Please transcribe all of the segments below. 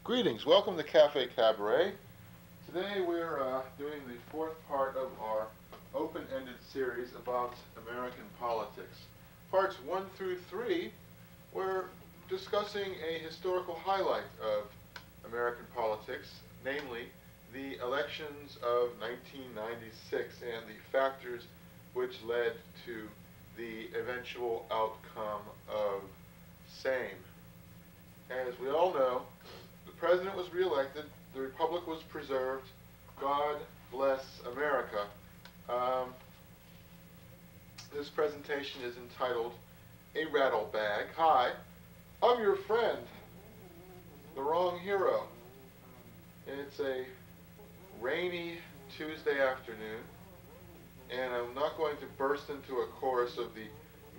Greetings, welcome to Cafe Cabaret. Today we're doing the fourth part of our open-ended series about American politics. Parts 1 through 3, we're discussing a historical highlight of American politics, namely the elections of 1996 and the factors which led to the eventual outcome of same. As we all know, the president was reelected, the republic was preserved. God bless America. This presentation is entitled A Rattlebag. Hi, I'm your friend, the wrong hero. And it's a rainy Tuesday afternoon, and I'm not going to burst into a chorus of the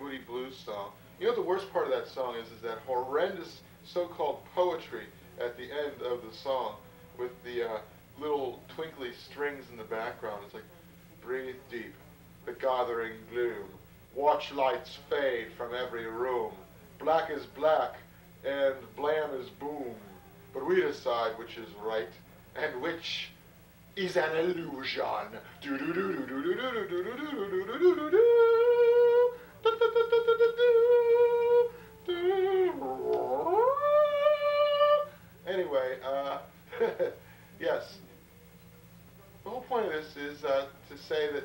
Moody Blues song. You know what the worst part of that song is that horrendous so-called poetry at the end of the song with the little twinkly strings in the background. It's like, breathe deep, the gathering gloom, watch lights fade from every room, black is black and blam is boom, but we decide which is right and which is an illusion. Anyway, yes, the whole point of this is to say that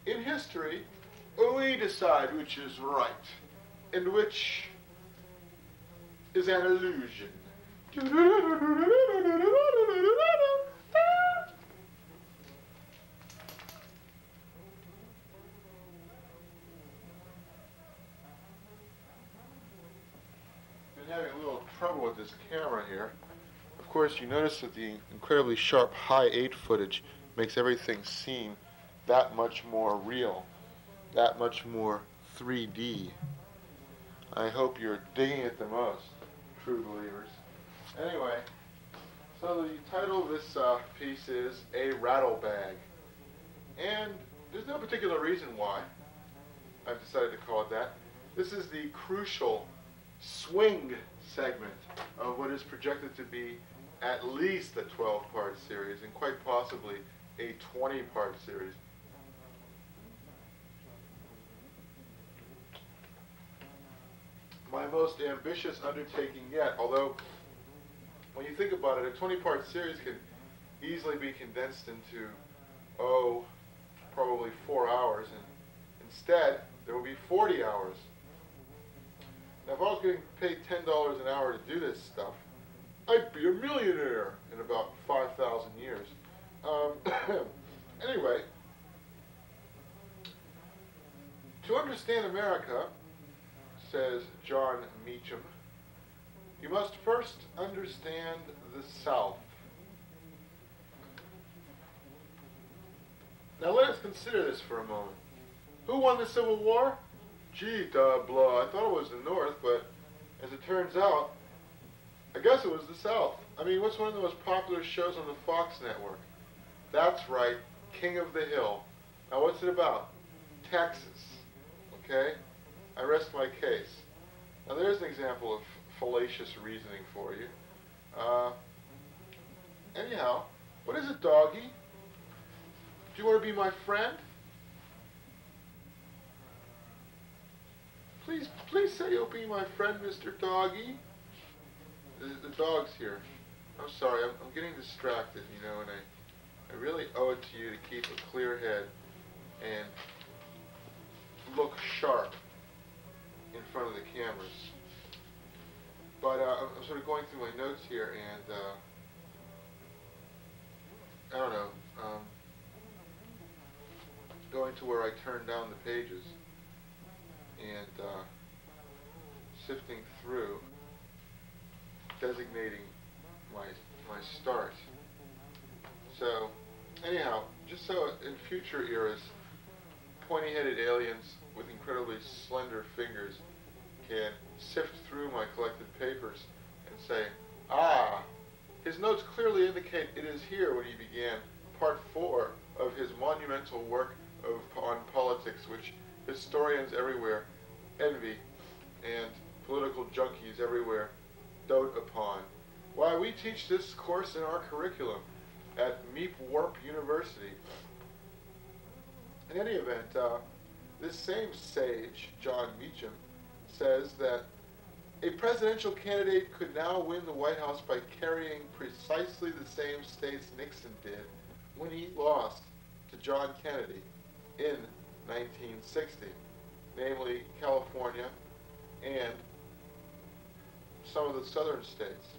in history, we decide which is right and which is an illusion. Been having a little trouble with this camera here. Of course, you notice that the incredibly sharp high 8 footage makes everything seem that much more real, that much more 3D. I hope you're digging it the most, true believers. Anyway, so the title of this piece is A Rattlebag. And there's no particular reason why I've decided to call it that. This is the crucial swing segment of what is projected to be at least a 12-part series and quite possibly a 20-part series. My most ambitious undertaking yet, although when you think about it, a 20-part series can easily be condensed into, probably 4 hours, and instead there will be 40 hours. Now, if I was getting paid $10 an hour to do this stuff, I'd be a millionaire in about 5,000 years. Anyway, to understand America, says John Meacham, you must first understand the South. Now let us consider this for a moment. Who won the Civil War? Gee, blah, I thought it was the North, but as it turns out, I guess it was the South. I mean, what's one of the most popular shows on the Fox network? That's right, King of the Hill. Now what's it about? Texas, okay? I rest my case. Now there's an example of fallacious reasoning for you. Anyhow, what is it, doggy? Do you want to be my friend? Please say you'll be my friend, Mr. Doggy. The dog's here. I'm sorry, I'm getting distracted, you know, and I really owe it to you to keep a clear head and look sharp in front of the cameras. But I'm sort of going through my notes here, and I don't know, going to where I turn down the pages and sifting through, designating my start. So, anyhow, just so in future eras, pointy-headed aliens with incredibly slender fingers can sift through my collected papers and say, his notes clearly indicate it is here when he began part 4 of his monumental work on politics, which historians everywhere envy and political junkies everywhere dote upon. Why, we teach this course in our curriculum at Meep Warp University. In any event, this same sage, John Meacham, says that a presidential candidate could now win the White House by carrying precisely the same states Nixon did when he lost to John Kennedy in 1960, namely California and some of the southern states.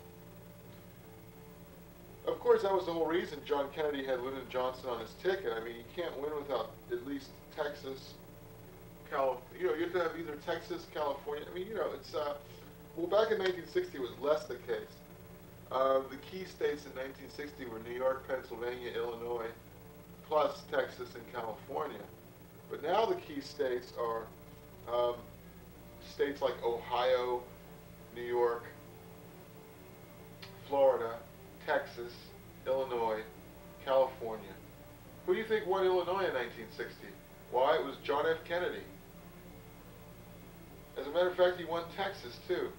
Of course, that was the whole reason John Kennedy had Lyndon Johnson on his ticket. I mean, you can't win without at least Texas, you have to have either Texas, California. I mean, it's, well, back in 1960 it was less the case. The key states in 1960 were New York, Pennsylvania, Illinois, plus Texas and California. But now the key states are states like Ohio, New York, Florida, Texas, Illinois, California. Who do you think won Illinois in 1960? Why, it was John F. Kennedy. As a matter of fact, he won Texas too,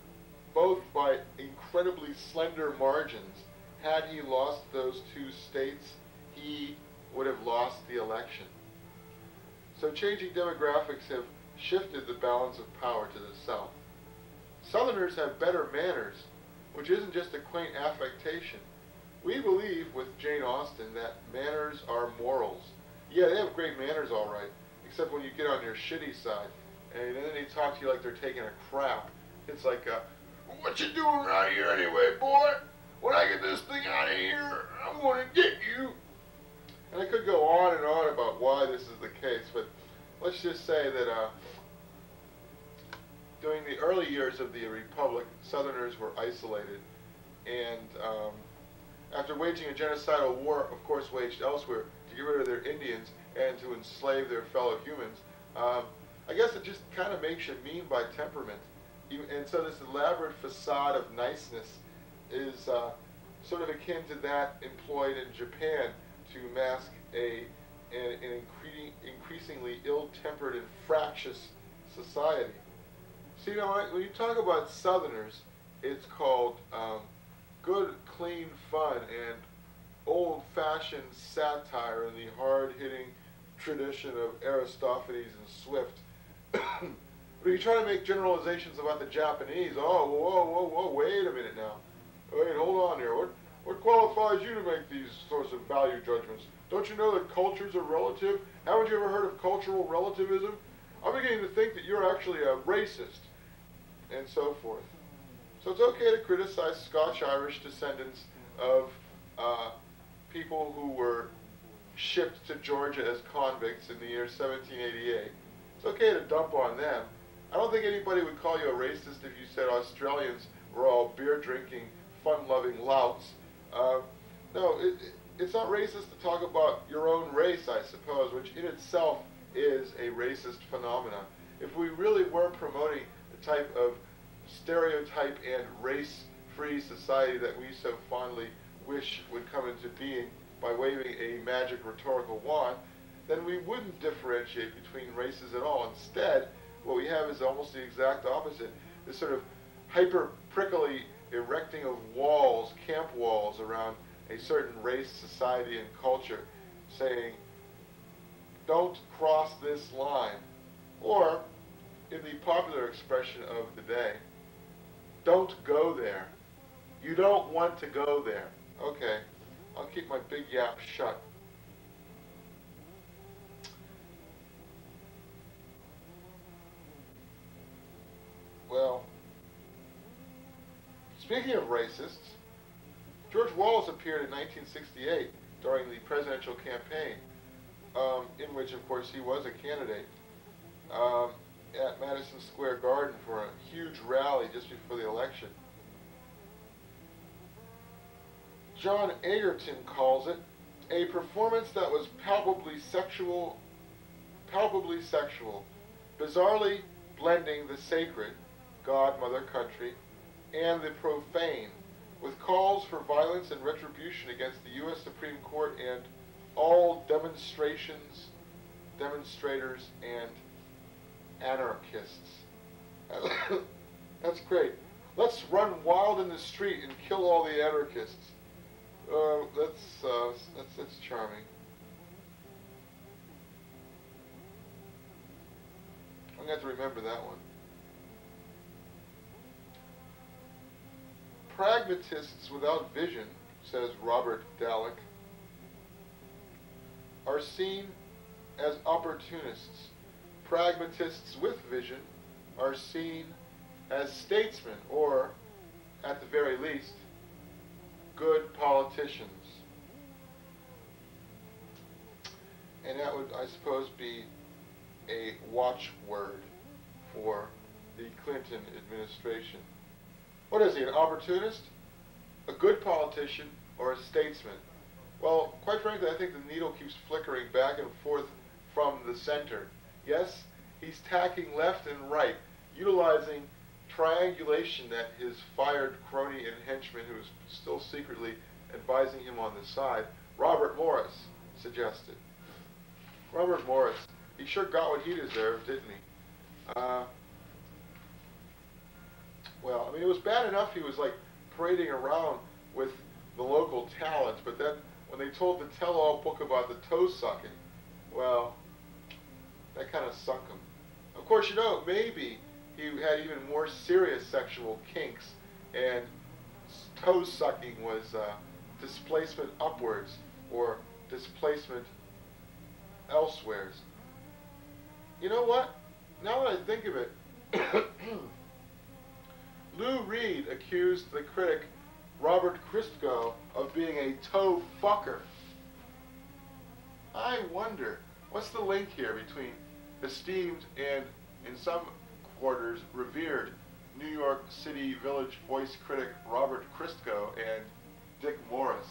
both by incredibly slender margins. Had he lost those two states, he would have lost the election. So changing demographics have shifted the balance of power to the South. Southerners have better manners, which isn't just a quaint affectation. We believe with Jane Austen that manners are morals. Yeah, they have great manners, all right, except when you get on their shitty side, and then they talk to you like they're taking a crap. It's like, what you doing around here anyway, boy? When I get this thing out of here, I'm going to get you. And I could go on and on about why this is the case, but let's just say that during the early years of the Republic, Southerners were isolated, and after waging a genocidal war, of course waged elsewhere, to get rid of their Indians and to enslave their fellow humans, I guess it just kind of makes you mean by temperament. And so this elaborate facade of niceness is sort of akin to that employed in Japan to mask an increasingly ill-tempered and fractious society. So, when you talk about Southerners, it's called good, clean fun and old-fashioned satire in the hard-hitting tradition of Aristophanes and Swift. But you try to make generalizations about the Japanese. Oh, whoa, wait a minute now. Wait, hold on here. What qualifies you to make these sorts of value judgments? Don't you know that cultures are relative? Haven't you ever heard of cultural relativism? I'm beginning to think that you're actually a racist, and so forth. So it's okay to criticize Scotch-Irish descendants of people who were shipped to Georgia as convicts in the year 1788. It's okay to dump on them. I don't think anybody would call you a racist if you said Australians were all beer-drinking, fun-loving louts. No, it's not racist to talk about your own race, I suppose, which in itself is a racist phenomenon. If we really were promoting the type of stereotype and race-free society that we so fondly wish would come into being by waving a magic rhetorical wand, then we wouldn't differentiate between races at all. Instead, what we have is almost the exact opposite. This sort of hyper-prickly erecting of walls, camp walls, around a certain race, society, and culture, saying, don't cross this line. Or, in the popular expression of the day, don't go there. You don't want to go there. Okay, I'll keep my big yap shut. Well, speaking of racists, George Wallace appeared in 1968 during the presidential campaign, in which, of course, he was a candidate, at Madison Square Garden for a huge rally just before the election. John Egerton calls it a performance that was palpably sexual, bizarrely blending the sacred, God, Mother, Country, and the profane, with calls for violence and retribution against the U.S. Supreme Court and all demonstrators, and anarchists. That's great. Let's run wild in the street and kill all the anarchists. That's charming. I'm gonna have to remember that one. Pragmatists without vision, says Robert Dalek, are seen as opportunists. Pragmatists with vision are seen as statesmen, or, at the very least, good politicians. And that would, I suppose, be a watchword for the Clinton administration. What is he, an opportunist, a good politician, or a statesman? Well, quite frankly, I think the needle keeps flickering back and forth from the center. Yes, he's tacking left and right, utilizing triangulation that his fired crony and henchman, who is still secretly advising him on the side, Robert Morris, suggested. Robert Morris, he sure got what he deserved, didn't he? Well, I mean, it was bad enough he was like parading around with the local talents, but then when they told the tell-all book about the toe sucking, well, that kind of sunk him. Of course, you know, maybe he had even more serious sexual kinks, and toe sucking was displacement upwards or displacement elsewheres. You know what? Now that I think of it, Lou Reed accused the critic Robert Christgau of being a toe fucker. I wonder, what's the link here between esteemed and, in some quarters, revered New York City Village Voice critic Robert Christgau and Dick Morris?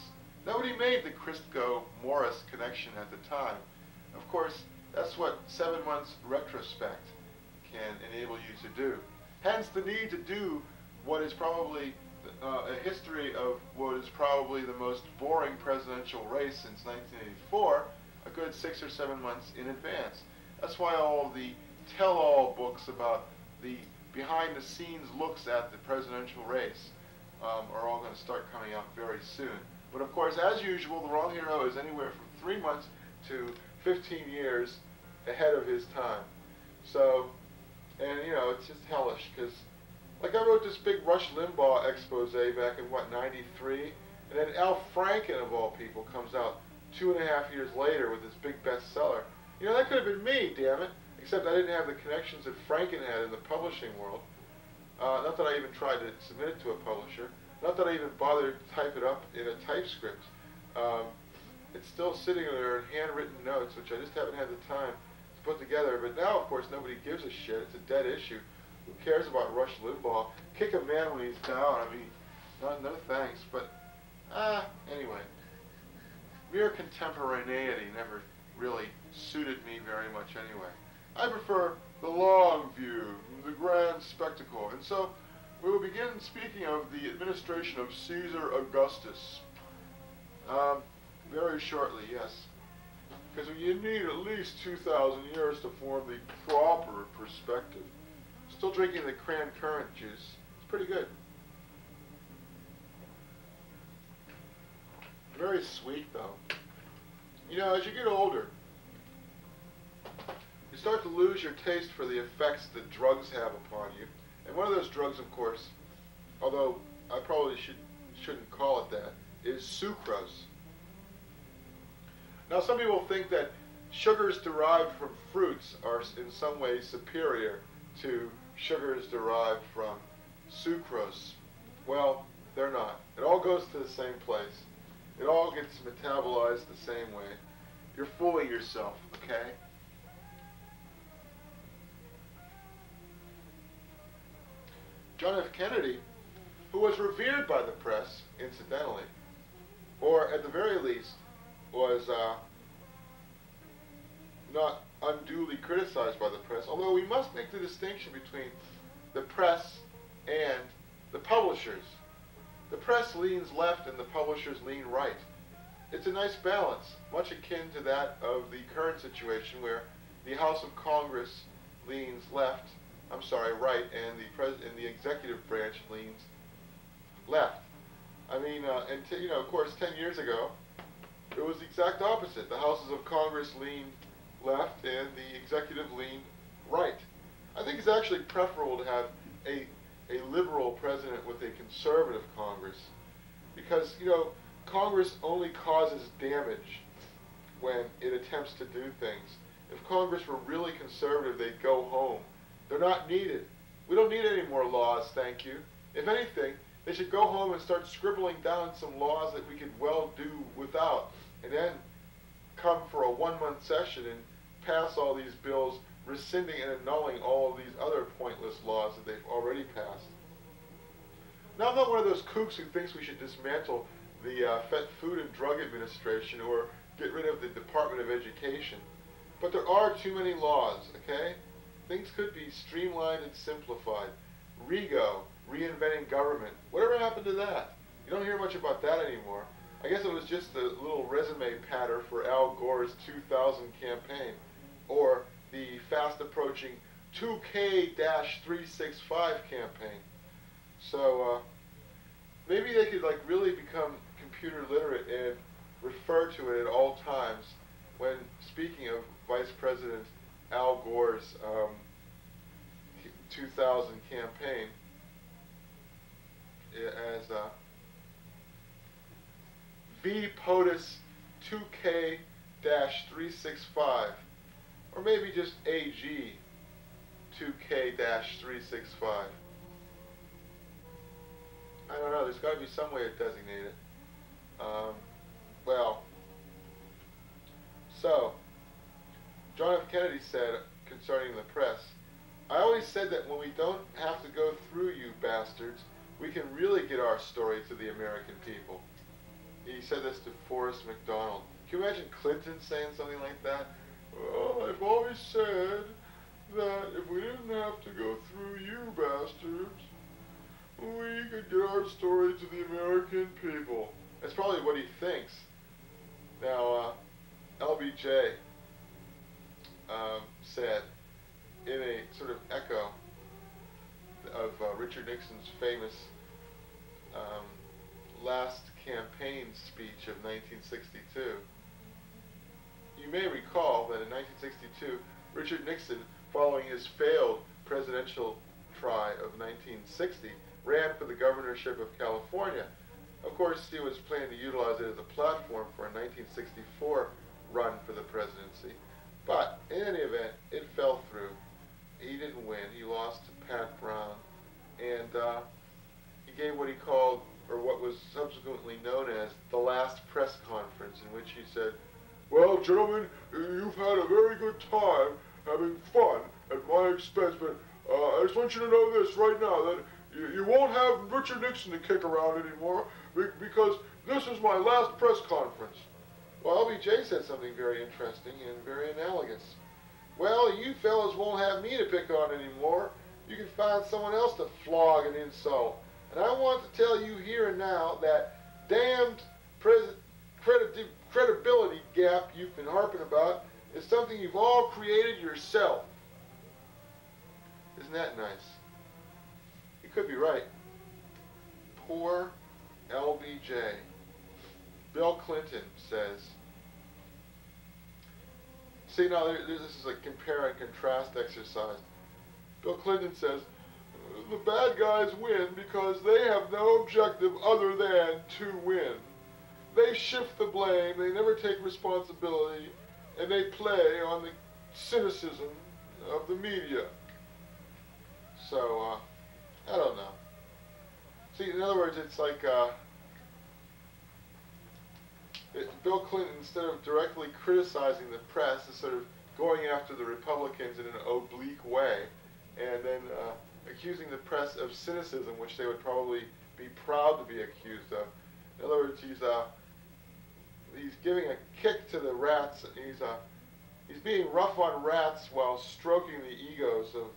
Nobody made the Christgau-Morris connection at the time. Of course, that's what 7 months retrospect can enable you to do. Hence the need to do what is probably a history of what is probably the most boring presidential race since 1984, a good 6 or 7 months in advance. That's why all the tell-all books about the behind-the-scenes looks at the presidential race are all going to start coming out very soon. But of course, as usual, the wrong hero is anywhere from 3 months to 15 years ahead of his time. So, and you know, it's just hellish, because like I wrote this big Rush Limbaugh expose back in, what, 93? And then Al Franken, of all people, comes out 2.5 years later with this big bestseller. You know, that could have been me, damn it. Except I didn't have the connections that Franken had in the publishing world. Not that I even tried to submit it to a publisher. Not that I even bothered to type it up in a typescript. It's still sitting there in handwritten notes, which I just haven't had the time to put together. But now, of course, nobody gives a shit. It's a dead issue. Who cares about Rush Limbaugh? Kick a man when he's down. I mean, no thanks. But, anyway. Mere contemporaneity never really suited me very much anyway. I prefer the long view, the grand spectacle. And so, we will begin speaking of the administration of Caesar Augustus. Very shortly, yes. Because you need at least 2,000 years to form the proper perspective. Still drinking the cran currant juice. It's pretty good. Very sweet, though. You know, as you get older, you start to lose your taste for the effects that drugs have upon you. And one of those drugs, of course, although I probably shouldn't call it that, is sucrose. Now, some people think that sugars derived from fruits are in some way superior to sugars derived from sucrose. Well, they're not. It all goes to the same place. It all gets metabolized the same way. You're fooling yourself, okay? John F. Kennedy, who was revered by the press, incidentally, or at the very least was not unduly criticized by the press, although we must make the distinction between the press and the publishers. The press leans left and the publishers lean right. It's a nice balance, much akin to that of the current situation where the House of Congress leans left I'm sorry, right, and the executive branch leans left. I mean, of course, 10 years ago, it was the exact opposite. The houses of Congress leaned left, and the executive leaned right. I think it's actually preferable to have a a liberal president with a conservative Congress, because Congress only causes damage when it attempts to do things. If Congress were really conservative, they'd go home. They're not needed. We don't need any more laws, thank you. If anything, they should go home and start scribbling down some laws that we could well do without, and then come for a one-month session and pass all these bills rescinding and annulling all of these other pointless laws that they've already passed. Now, I'm not one of those kooks who thinks we should dismantle the Food and Drug Administration or get rid of the Department of Education. But there are too many laws, okay? Things could be streamlined and simplified. RIGO, reinventing government. Whatever happened to that? You don't hear much about that anymore. I guess it was just a little resume patter for Al Gore's 2000 campaign, or the fast-approaching 2K-365 campaign. So maybe they could really become computer literate and refer to it at all times when speaking of Vice President Al Gore's 2000 campaign as V POTUS 2K-365, or maybe just AG 2K-365. I don't know, there's got to be some way to designate it. So, John F. Kennedy said concerning the press, I always said that when we don't have to go through you bastards, we can really get our story to the American people. He said this to Forrest McDonald. Can you imagine Clinton saying something like that? Well, I've always said that if we didn't have to go through you bastards, we could get our story to the American people. That's probably what he thinks. Now, LBJ said, in a sort of echo of Richard Nixon's famous last campaign speech of 1962, you may recall that in 1962, Richard Nixon, following his failed presidential try of 1960, ran for the governorship of California. Of course, he was planning to utilize it as a platform for a 1964 run for the presidency. But in any event, it fell through. He didn't win. He lost to Pat Brown. And he gave what he called, or what was subsequently known as, the last press conference, in which he said, well, gentlemen, you've had a very good time having fun at my expense, but I just want you to know this right now, that you won't have Richard Nixon to kick around anymore, because this is my last press conference. Well, LBJ said something very interesting and very analogous. Well, you fellas won't have me to pick on anymore. You can find someone else to flog and insult. And I want to tell you here and now that damned credibility gap you've been harping about is something you've all created yourself. Isn't that nice? You could be right. Poor LBJ. Bill Clinton says, see, now this is a compare and contrast exercise. Bill Clinton says, the bad guys win because they have no objective other than to win. They shift the blame, they never take responsibility, and they play on the cynicism of the media. So, I don't know. See, in other words, it's like Bill Clinton, instead of directly criticizing the press, is sort of going after the Republicans in an oblique way, and then accusing the press of cynicism, which they would probably be proud to be accused of. In other words, he's giving a kick to the rats. He's being rough on rats while stroking the egos of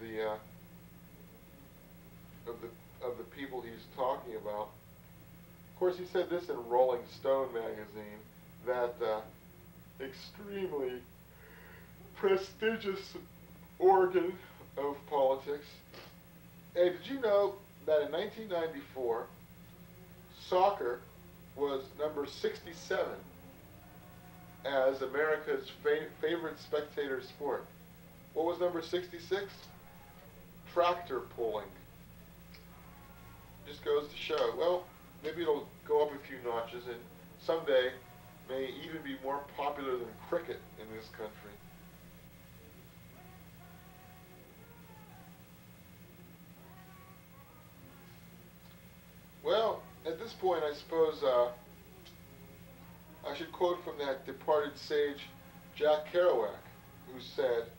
the people he's talking about. Of course, he said this in Rolling Stone magazine, that extremely prestigious organ of politics. Hey, did you know that in 1994, soccer was number 67 as America's favorite spectator sport? What was number 66? Tractor pulling. Just goes to show. Well, maybe it'll go up a few notches and someday may even be more popular than cricket in this country. Well, at this point, I suppose I should quote from that departed sage Jack Kerouac, who said,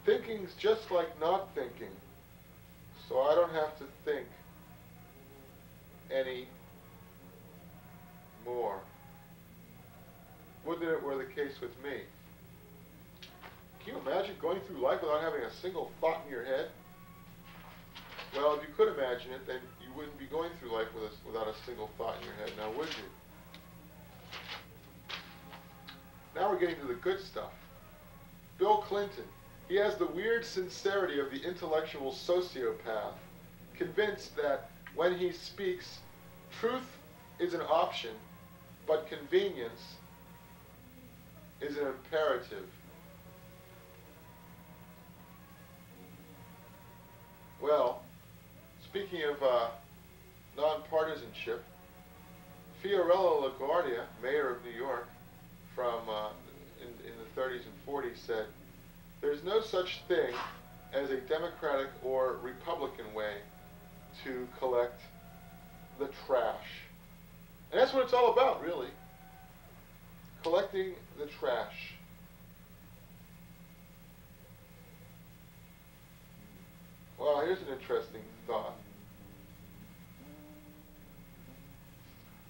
"Thinking's just like not thinking, so I don't have to think any more." Wouldn't it were the case with me? Can you imagine going through life without having a single thought in your head? Well, if you could imagine it, then you wouldn't be going through life without a single thought in your head, now would you? Now we're getting to the good stuff. Bill Clinton. He has the weird sincerity of the intellectual sociopath, convinced that when he speaks, truth is an option, but convenience is an imperative. Well, speaking of nonpartisanship, Fiorello LaGuardia, mayor of New York, from in the 30s and 40s, said, "There's no such thing as a Democratic or Republican way to collect the trash." And that's what it's all about, really. Collecting the trash. Well, here's an interesting thought.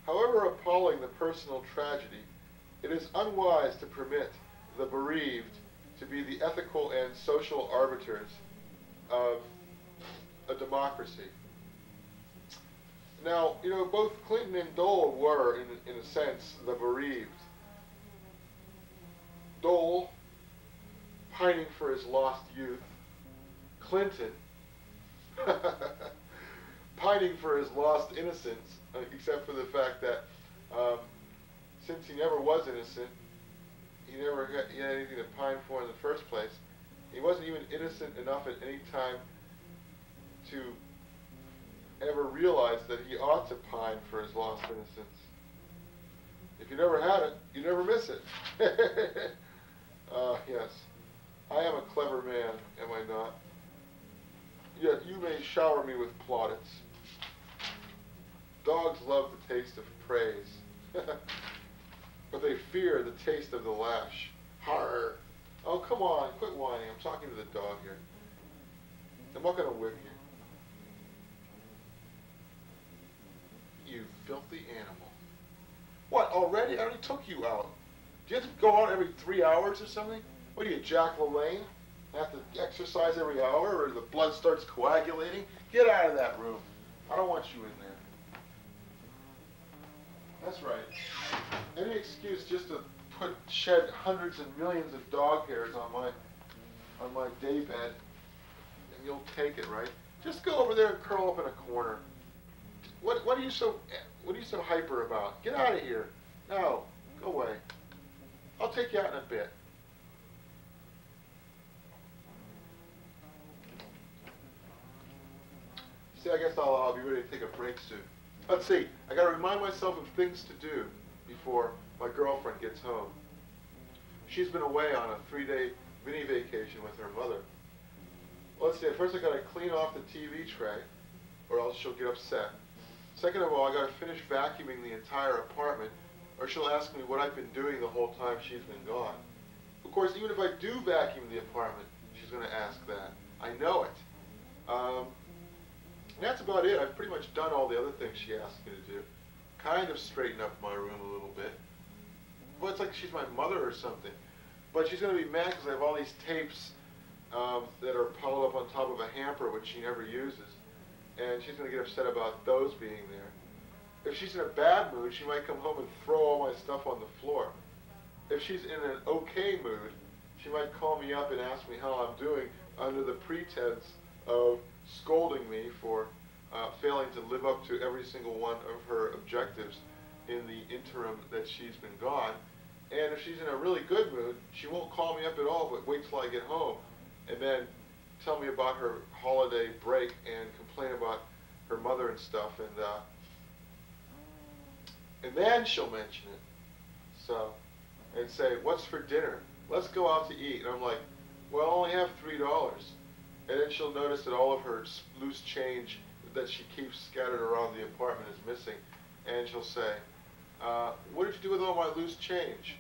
However appalling the personal tragedy, it is unwise to permit the bereaved to be the ethical and social arbiters of a democracy. Now, you know, both Clinton and Dole were, in a sense, the bereaved. Dole, pining for his lost youth. Clinton, pining for his lost innocence, except for the fact that since he never was innocent, he had anything to pine for in the first place. He wasn't even innocent enough at any time to ever realize that he ought to pine for his lost innocence. If you never had it, you never miss it. Yes, I am a clever man, am I not? Yet you may shower me with plaudits. Dogs love the taste of praise, but they fear the taste of the lash. Harr! Oh, come on, quit whining. I'm talking to the dog here. I'm not going to whip you. You filthy animal. What, already? I already took you out. Do you have to go out every 3 hours or something? What are you, Jack LaLanne? Have to exercise every hour or the blood starts coagulating? Get out of that room. I don't want you in there. That's right. Any excuse just to shed hundreds and millions of dog hairs on my day bed, and you'll take it, right? Just go over there and curl up in a corner. What are you so hyper about? Get out of here. No, go away. I'll take you out in a bit. See, I guess I'll be ready to take a break soon. Let's see. I got to remind myself of things to do before my girlfriend gets home. She's been away on a 3-day mini vacation with her mother. Well, let's see. First, I got to clean off the TV tray, or else she'll get upset. Second of all, I got to finish vacuuming the entire apartment, or she'll ask me what I've been doing the whole time she's been gone. Of course, even if I do vacuum the apartment, she's going to ask that. I know it. And that's about it. I've pretty much done all the other things she asked me to do. Kind of straighten up my room a little bit. Well, it's like she's my mother or something. But she's going to be mad because I have all these tapes that are piled up on top of a hamper which she never uses. And she's going to get upset about those being there. If she's in a bad mood, she might come home and throw all my stuff on the floor. If she's in an okay mood, she might call me up and ask me how I'm doing under the pretense of scolding me for failing to live up to every single one of her objectives in the interim that she's been gone. And if she's in a really good mood, she won't call me up at all, but wait till I get home and then tell me about her holiday break and complain about her mother and stuff, and then she'll mention it. So, and say, what's for dinner? Let's go out to eat. And I'm like, well, I only have $3. And then she'll notice that all of her loose change that she keeps scattered around the apartment is missing. And she'll say, what did you do with all my loose change?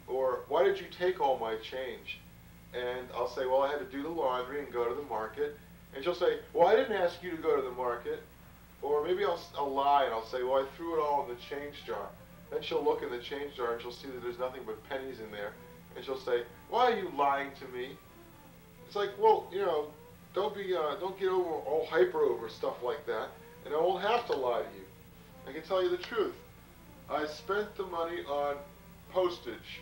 Or, why did you take all my change? And I'll say, well, I had to do the laundry and go to the market. And she'll say, well, I didn't ask you to go to the market. Or maybe I'll lie and I'll say, well, I threw it all in the change jar. Then she'll look in the change jar and she'll see that there's nothing but pennies in there. And she'll say, why are you lying to me? It's like, well, you know, don't get all hyper over stuff like that. And I won't have to lie to you. I can tell you the truth. I spent the money on postage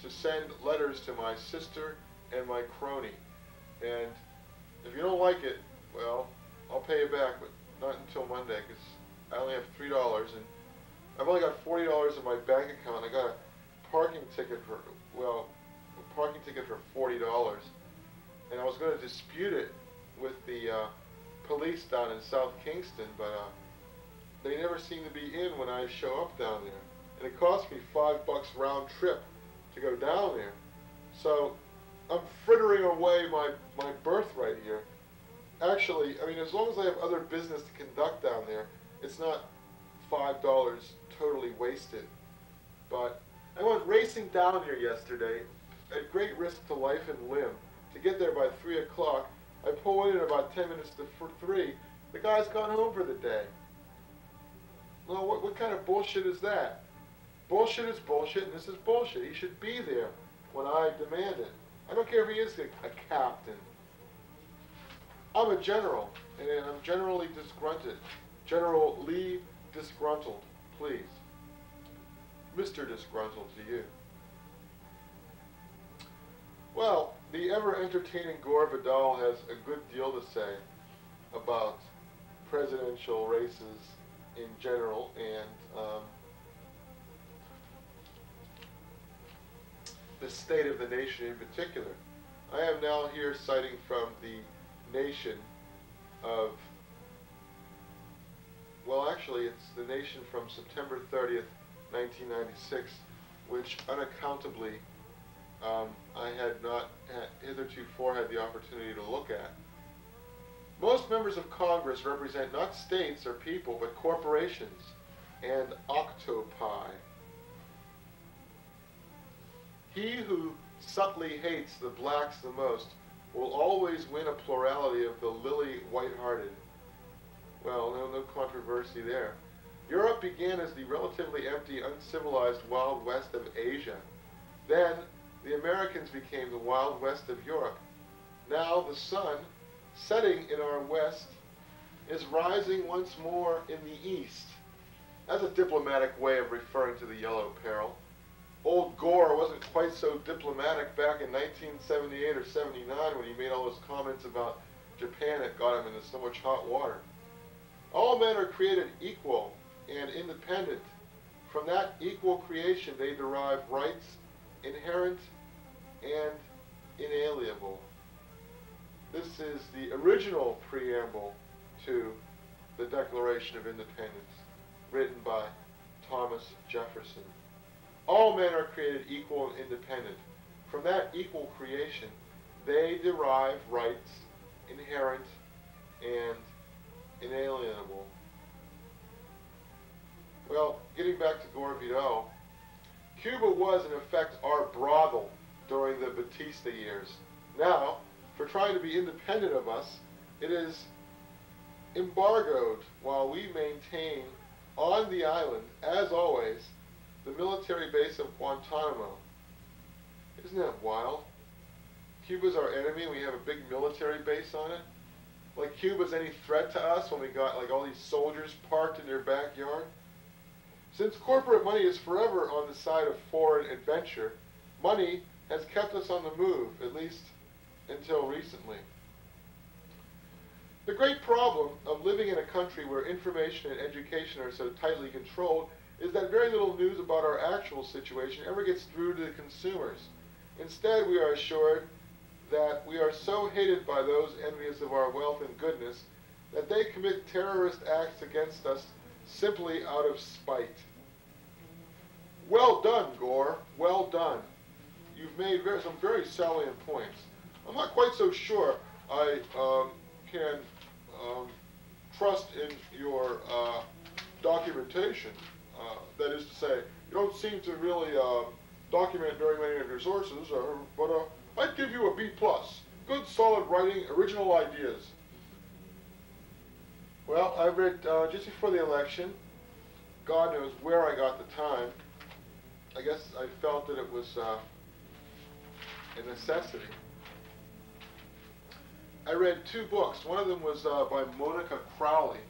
to send letters to my sister and my crony. And if you don't like it, well, I'll pay you back, but not until Monday, because I only have $3, and I've only got $40 in my bank account. I got a parking ticket for, well, a parking ticket for $40, and I was going to dispute it with the police down in South Kingston, but they never seem to be in when I show up down there, and it cost me $5 round trip to go down there. So I'm frittering away my birthright here. Actually, I mean, as long as I have other business to conduct down there, it's not $5 totally wasted. But I went racing down here yesterday at great risk to life and limb to get there by 3 o'clock. I pull in at about 10 minutes for 3. The guy's gone home for the day. Well, what kind of bullshit is that? Bullshit is bullshit, and this is bullshit. He should be there when I demand it. I don't care if he is a captain. I'm a general, and I'm generally disgruntled. General Lee Disgruntled, please. Mr. Disgruntled to you. Well, the ever-entertaining Gore Vidal has a good deal to say about presidential races in general, and the state of the nation in particular. I am now here citing from the Nation of, well, actually it's the Nation from September 30th, 1996, which unaccountably I had not hitherto had the opportunity to look at. Most members of Congress represent not states or people, but corporations and octopi. He who subtly hates the blacks the most will always win a plurality of the lily white-hearted. Well, no controversy there. Europe began as the relatively empty, uncivilized Wild West of Asia. Then, the Americans became the Wild West of Europe. Now, the sun, setting in our west, is rising once more in the east. That's a diplomatic way of referring to the Yellow Peril. Old Gore wasn't quite so diplomatic back in 1978 or 79 when he made all those comments about Japan that got him into so much hot water. All men are created equal and independent. From that equal creation they derive rights inherent and inalienable. This is the original preamble to the Declaration of Independence, written by Thomas Jefferson. All men are created equal and independent. From that equal creation, they derive rights inherent and inalienable. Well, getting back to Gore Vidal, Cuba was in effect our brothel during the Batista years. Now, for trying to be independent of us, it is embargoed while we maintain on the island, as always, the military base of Guantanamo. Isn't that wild? Cuba's our enemy and we have a big military base on it? Like Cuba's any threat to us when we got like all these soldiers parked in their backyard? Since corporate money is forever on the side of foreign adventure, money has kept us on the move, at least until recently. The great problem of living in a country where information and education are so tightly controlled is that very little news about our actual situation ever gets through to the consumers. Instead, we are assured that we are so hated by those envious of our wealth and goodness that they commit terrorist acts against us simply out of spite. Well done, Gore. Well done. You've made some very salient points. I'm not quite so sure I can trust in your documentation. That is to say, you don't seem to really document very many of your sources, but I'd give you a B+. Good, solid writing, original ideas. Well, I read just before the election. God knows where I got the time. I guess I felt that it was a necessity. I read 2 books. One of them was by Monica Crowley,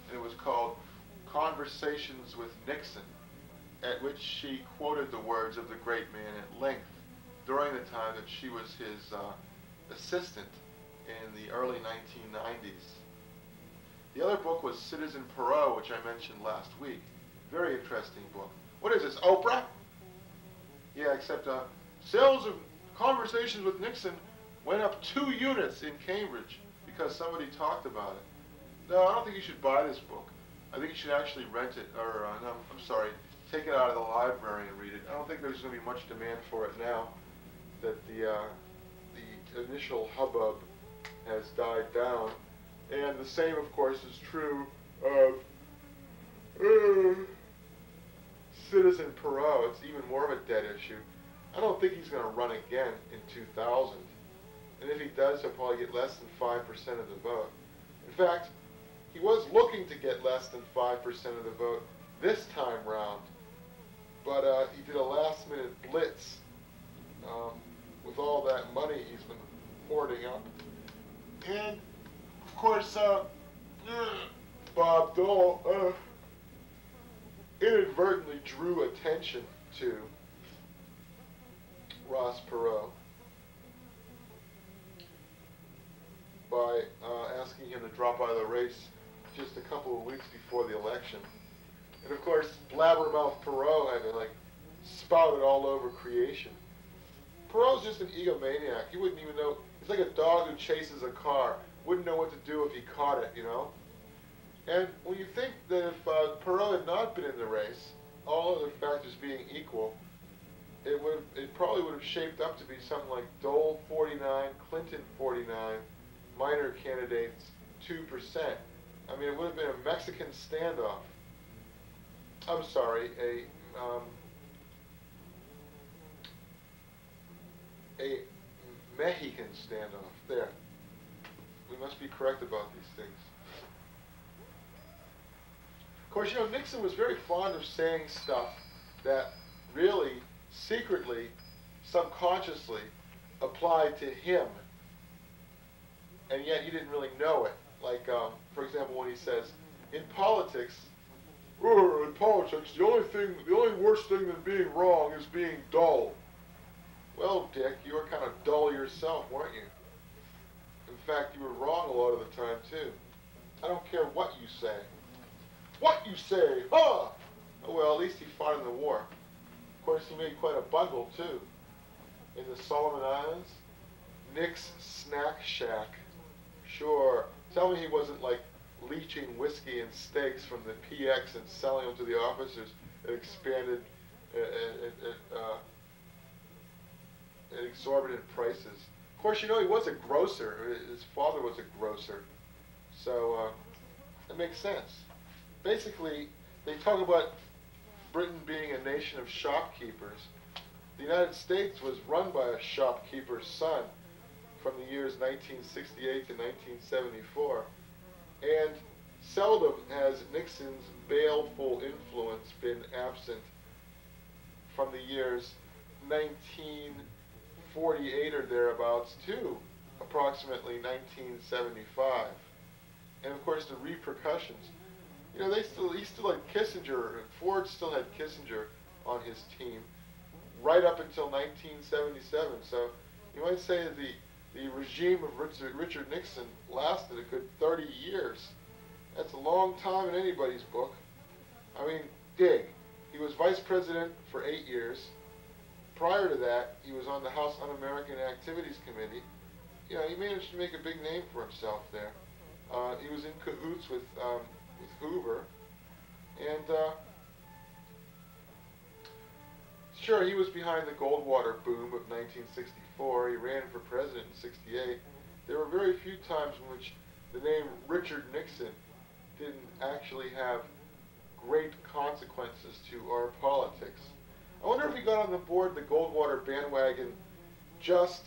and it was called Conversations with Nixon, at which she quoted the words of the great man at length during the time that she was his assistant in the early 1990s. The other book was Citizen Perot, which I mentioned last week. Very interesting book. What is this, Oprah? Yeah, except sales of Conversations with Nixon went up 2 units in Cambridge because somebody talked about it. No, I don't think you should buy this book. I think you should actually rent it, or no, I'm sorry, take it out of the library and read it. I don't think there's going to be much demand for it now that the initial hubbub has died down. And the same, of course, is true of Citizen Perot. It's even more of a dead issue. I don't think he's going to run again in 2000. And if he does, he'll probably get less than 5% of the vote. In fact, he was looking to get less than 5% of the vote this time round. But he did a last-minute blitz with all that money he's been hoarding up. And, of course, Bob Dole inadvertently drew attention to Ross Perot by asking him to drop out of the race just a couple of weeks before the election. And of course, blabbermouth Perot had to spout it all over creation. Perot's just an egomaniac. He wouldn't even know. He's like a dog who chases a car. Wouldn't know what to do if he caught it, you know? And when you think that if Perot had not been in the race, all other factors being equal, it probably would have shaped up to be something like Dole 49, Clinton 49, minor candidates 2%. I mean, it would have been a Mexican standoff. I'm sorry, a Mexican standoff. There. We must be correct about these things. Of course, you know, Nixon was very fond of saying stuff that really, secretly, subconsciously, applied to him, and yet you didn't really know it. Like, for example, when he says, in politics, the only worse thing than being wrong is being dull. Well, Dick, you were kind of dull yourself, weren't you? In fact, you were wrong a lot of the time, too. I don't care what you say. What you say, huh? Oh, well, at least he fought in the war. Of course, he made quite a bundle, too. In the Solomon Islands, Nick's Snack Shack. Sure. Tell me he wasn't, leeching whiskey and steaks from the PX and selling them to the officers at expanded, at exorbitant prices. Of course, you know, he was a grocer. His father was a grocer. So, it makes sense. Basically, they talk about Britain being a nation of shopkeepers. The United States was run by a shopkeeper's son from the years 1968 to 1974. And seldom has Nixon's baleful influence been absent from the years 1948 or thereabouts to approximately 1975. And of course the repercussions. You know, he still had Kissinger, Ford still had Kissinger on his team right up until 1977. So you might say that the regime of Richard Nixon lasted a good 30 years. That's a long time in anybody's book. I mean, dig. He was vice president for 8 years. Prior to that, he was on the House Un-American Activities Committee. You know, he managed to make a big name for himself there. He was in cahoots with Hoover. And sure, he was behind the Goldwater boom of 1964. He ran for president in 68. There were very few times in which the name Richard Nixon didn't actually have great consequences to our politics. I wonder if he got on the Goldwater bandwagon just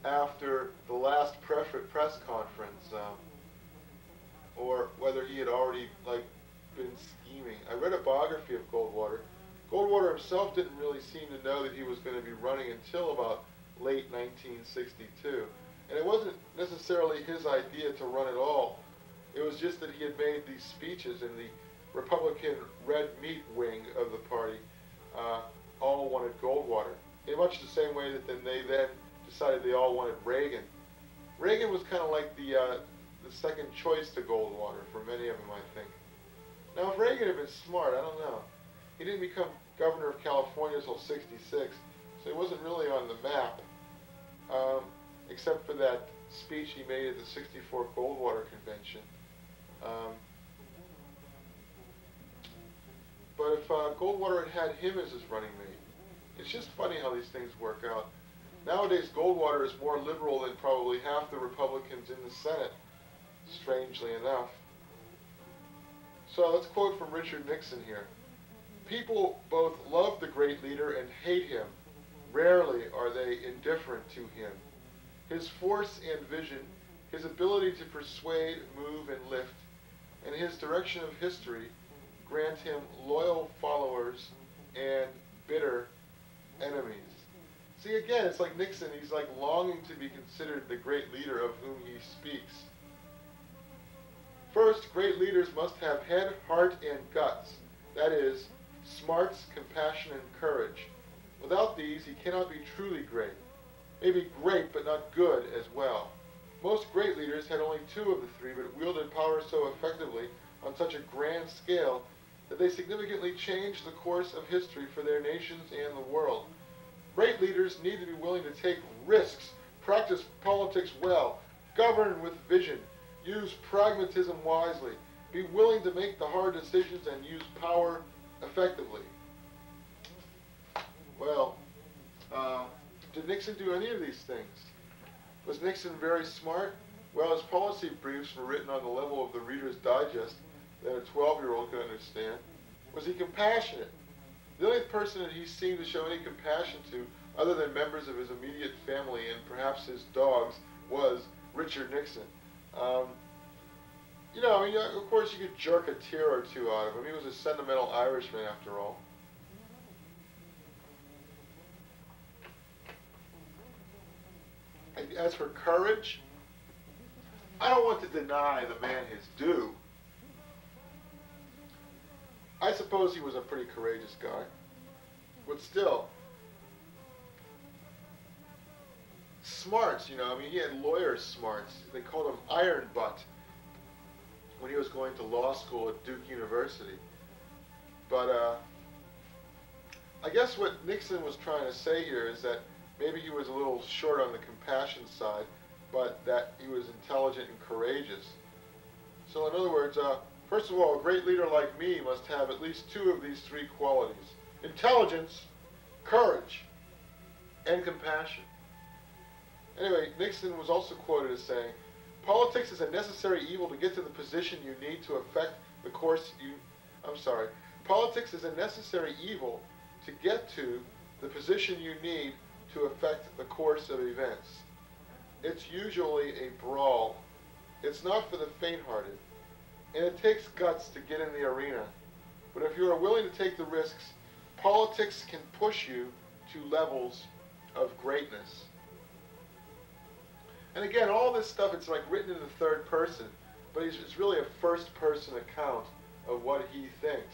after the last press conference, or whether he had already been scheming. I read a biography of Goldwater. Goldwater himself didn't really seem to know that he was going to be running until about late 1962. And it wasn't necessarily his idea to run at all. It was just that he had made these speeches, and the Republican red meat wing of the party all wanted Goldwater. In much the same way that they decided they all wanted Reagan. Reagan was kind of like the second choice to Goldwater for many of them, I think. Now, if Reagan had been smart, I don't know. He didn't become governor of California until '66, so he wasn't really on the map, except for that speech he made at the '64 Goldwater Convention. But if Goldwater had him as his running mate, it's just funny how these things work out. Nowadays, Goldwater is more liberal than probably half the Republicans in the Senate, strangely enough. So let's quote from Richard Nixon here. People both love the great leader and hate him. Rarely are they indifferent to him. His force and vision, his ability to persuade, move, and lift, and his direction of history grant him loyal followers and bitter enemies. See, again, it's like Nixon. He's like longing to be considered the great leader of whom he speaks. First, great leaders must have head, heart, and guts. That is, smarts, compassion, and courage. Without these, he cannot be truly great. Maybe great, but not good as well. Most great leaders had only two of the three, but wielded power so effectively on such a grand scale that they significantly changed the course of history for their nations and the world. Great leaders need to be willing to take risks, practice politics well, govern with vision, use pragmatism wisely, be willing to make the hard decisions, and use power effectively. Well, did Nixon do any of these things? Was Nixon very smart? Well, his policy briefs were written on the level of the Reader's Digest that a 12-year-old could understand. Was he compassionate? The only person that he seemed to show any compassion to, other than members of his immediate family and perhaps his dogs, was Richard Nixon. You know, I mean, of course you could jerk a tear or two out of him. He was a sentimental Irishman after all. As for courage, I don't want to deny the man his due. I suppose he was a pretty courageous guy. But still, smarts, you know, I mean, he had lawyer smarts. They called him Iron Butt when he was going to law school at Duke University. But I guess what Nixon was trying to say here is that maybe he was a little short on the compassion side, but that he was intelligent and courageous. So in other words, first of all, a great leader like me must have at least two of these three qualities: intelligence, courage, and compassion. Anyway, Nixon was also quoted as saying, politics is a necessary evil to get to the position you need to affect the course politics is a necessary evil to get to the position you need to affect the course of events. It's usually a brawl. It's not for the faint-hearted. And it takes guts to get in the arena. But if you are willing to take the risks, politics can push you to levels of greatness. And again, all this stuff, it's like written in the third person, but it's really a first-person account of what he thinks.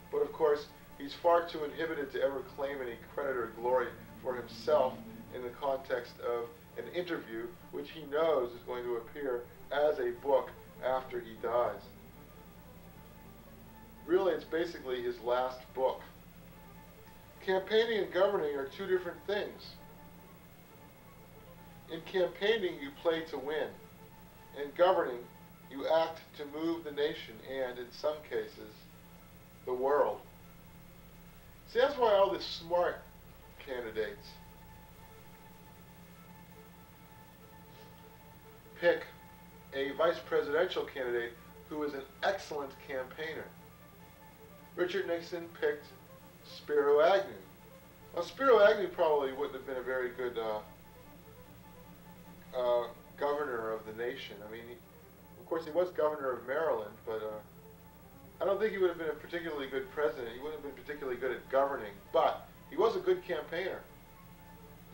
But of course, He's far too inhibited to ever claim any credit or glory for himself in the context of an interview, which he knows is going to appear as a book after he dies. Really, it's basically his last book. Campaigning and governing are two different things. In campaigning, you play to win. In governing, you act to move the nation and, in some cases, the world. See, that's why all the smart candidates pick a vice presidential candidate who is an excellent campaigner. Richard Nixon picked Spiro Agnew. Now, Spiro Agnew probably wouldn't have been a very good governor of the nation. I mean, of course, he was governor of Maryland, but I don't think he would have been a particularly good president. He wouldn't have been particularly good at governing, but he was a good campaigner.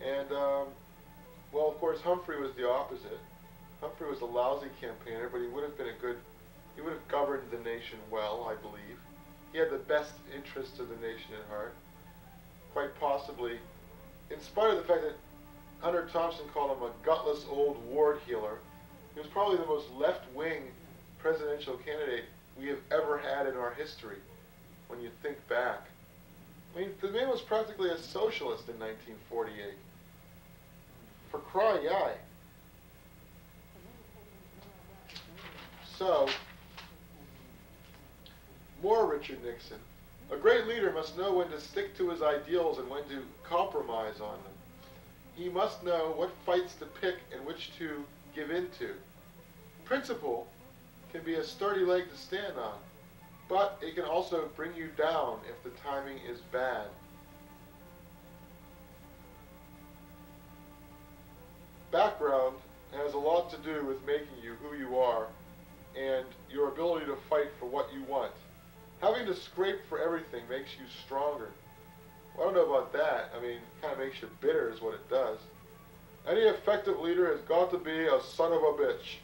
And, well, of course, Humphrey was the opposite. Humphrey was a lousy campaigner, but he would have governed the nation well, I believe. He had the best interests of the nation at heart. Quite possibly, in spite of the fact that Hunter Thompson called him a gutless old ward healer, he was probably the most left-wing presidential candidate we have ever had in our history, when you think back. I mean, the man was practically a socialist in 1948. For cry-yi. So, more Richard Nixon. A great leader must know when to stick to his ideals and when to compromise on them. He must know what fights to pick and which to give into. Principle can be a sturdy leg to stand on, but it can also bring you down if the timing is bad. Background has a lot to do with making you who you are and your ability to fight for what you want. Having to scrape for everything makes you stronger. Well, I don't know about that. I mean, it kind of makes you bitter is what it does. Any effective leader has got to be a son of a bitch.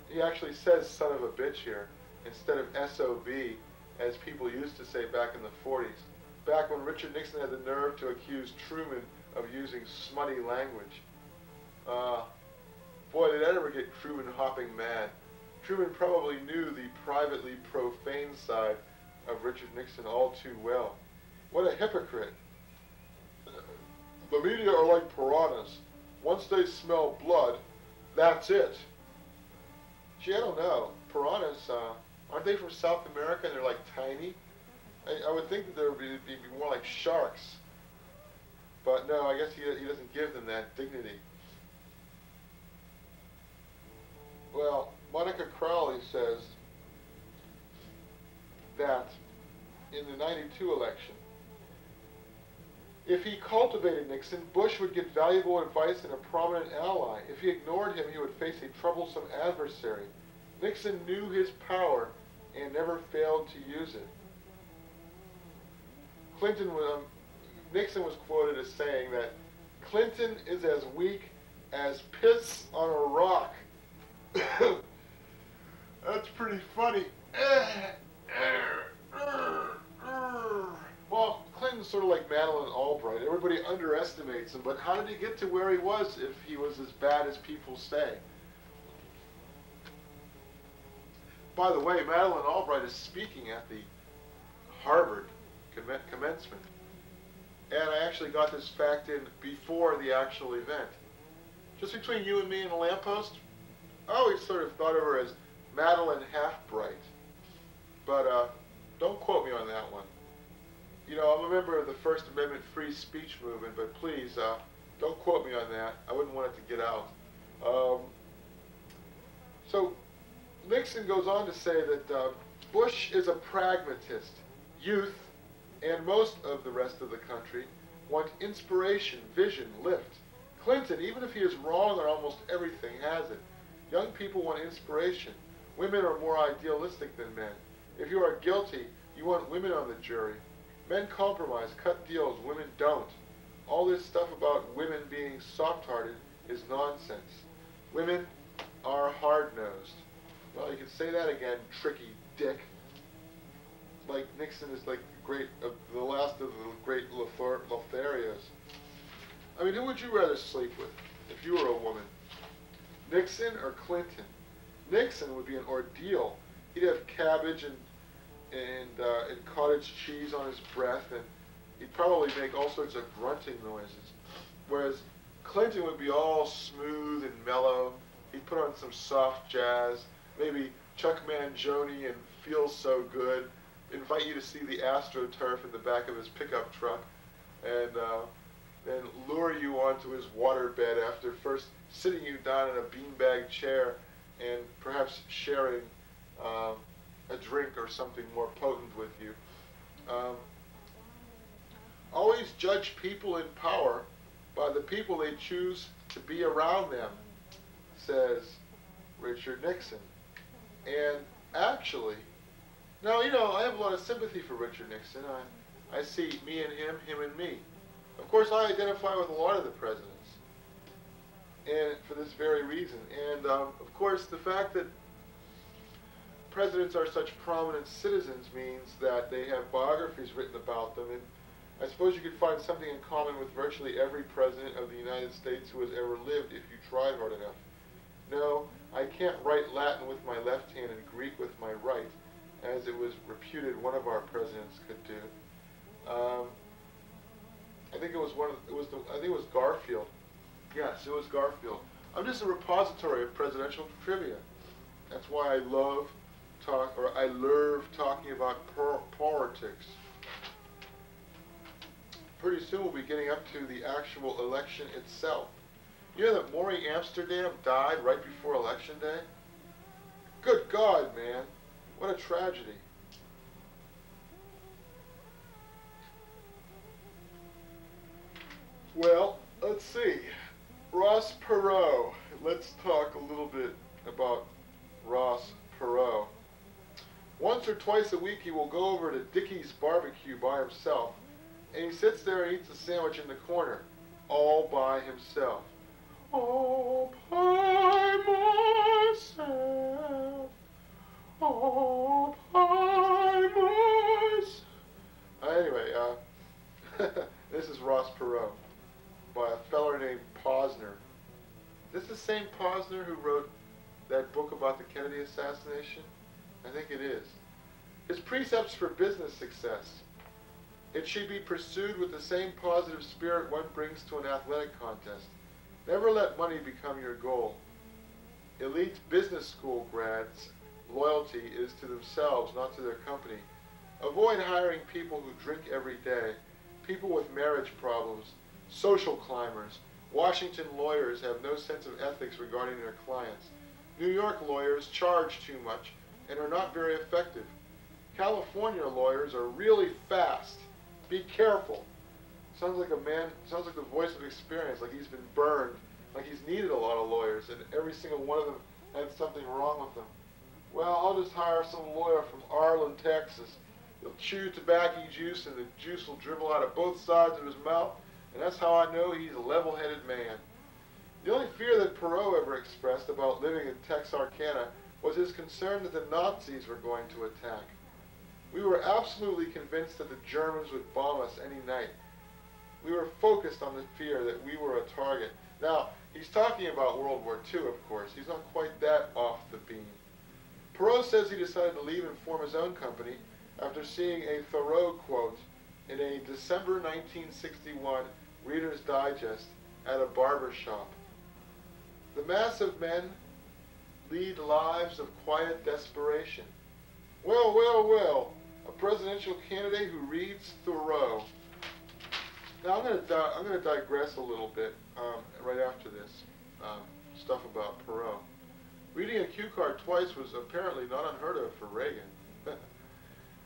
He actually says son of a bitch here instead of S.O.B. as people used to say back in the 40s. Back when Richard Nixon had the nerve to accuse Truman of using smutty language. Boy, did that ever get Truman hopping mad. Truman probably knew the privately profane side of Richard Nixon all too well. What a hypocrite. The media are like piranhas. Once they smell blood, that's it. Gee, I don't know. Piranhas, aren't they from South America and they're like tiny? I would think that there would be more like sharks. But no, I guess he doesn't give them that dignity. Well, Monica Crowley says that in the '92 election, if he cultivated Nixon, Bush would get valuable advice and a prominent ally. If he ignored him, he would face a troublesome adversary. Nixon knew his power and never failed to use it. Nixon was quoted as saying that Clinton is as weak as piss on a rock. That's pretty funny. Well, Clinton's sort of like Madeleine Albright. Everybody underestimates him, but how did he get to where he was if he was as bad as people say? By the way, Madeleine Albright is speaking at the Harvard commencement. And I actually got this fact in before the actual event. Just between you and me and the lamppost, I always sort of thought of her as Madeleine Half-Bright. But don't quote me on that one. You know, I'm a member of the First Amendment free speech movement, but please, don't quote me on that. I wouldn't want it to get out. So Nixon goes on to say that Bush is a pragmatist. Youth, and most of the rest of the country, want inspiration, vision, lift. Clinton, even if he is wrong on almost everything, has it. Young people want inspiration. Women are more idealistic than men. If you are guilty, you want women on the jury. Men compromise, cut deals, women don't. All this stuff about women being soft-hearted is nonsense. Women are hard-nosed. Well, you can say that again, tricky dick. Like Nixon is like the last of the great Lotharios. I mean, who would you rather sleep with if you were a woman? Nixon or Clinton? Nixon would be an ordeal. He'd have cabbage and cottage cheese on his breath, and he'd probably make all sorts of grunting noises. Whereas Clinton would be all smooth and mellow. He'd put on some soft jazz, maybe Chuck Mangione and Feel So Good, invite you to see the AstroTurf in the back of his pickup truck, and then lure you onto his waterbed after first sitting you down in a beanbag chair and perhaps sharing a drink or something more potent with you. Always judge people in power by the people they choose to be around them, says Richard Nixon. And actually, now, you know, I have a lot of sympathy for Richard Nixon. I see me and him and me. Of course, I identify with a lot of the presidents, and for this very reason. And, of course, the fact that presidents are such prominent citizens means that they have biographies written about them, and I suppose you could find something in common with virtually every president of the United States who has ever lived if you tried hard enough. No, I can't write Latin with my left hand and Greek with my right, as it was reputed one of our presidents could do. I think it was Garfield. Yes, it was Garfield. I'm just a repository of presidential trivia. That's why I love talking about politics. Pretty soon we'll be getting up to the actual election itself. You know that Maury Amsterdam died right before Election Day? Good God, man. What a tragedy. Well, let's see. Ross Perot. Let's talk a little bit about Ross Perot. Once or twice a week he will go over to Dickie's Barbecue by himself, and he sits there and eats a sandwich in the corner, all by himself. All by myself. All by myself. Anyway, this is Ross Perot by a feller named Posner. Is this the same Posner who wrote that book about the Kennedy assassination? I think it is. His precepts for business success. It should be pursued with the same positive spirit one brings to an athletic contest. Never let money become your goal. Elite business school grads' loyalty is to themselves, not to their company. Avoid hiring people who drink every day, people with marriage problems, social climbers. Washington lawyers have no sense of ethics regarding their clients. New York lawyers charge too much and are not very effective. California lawyers are really fast. Be careful. Sounds like the voice of experience, like he's been burned, like he's needed a lot of lawyers, and every single one of them had something wrong with them. Well, I'll just hire some lawyer from Arlen, Texas. He'll chew tobacco juice, and the juice will dribble out of both sides of his mouth, and that's how I know he's a level-headed man. The only fear that Perot ever expressed about living in Texarkana was his concern that the Nazis were going to attack. We were absolutely convinced that the Germans would bomb us any night. We were focused on the fear that we were a target. Now, he's talking about World War II, of course. He's not quite that off the beam. Perot says he decided to leave and form his own company after seeing a Thoreau quote in a December 1961 Reader's Digest at a barber shop. The mass of men lead lives of quiet desperation. Well, well, well, a presidential candidate who reads Thoreau. Now I'm going to digress a little bit right after this stuff about Perot. Reading a cue card twice was apparently not unheard of for Reagan.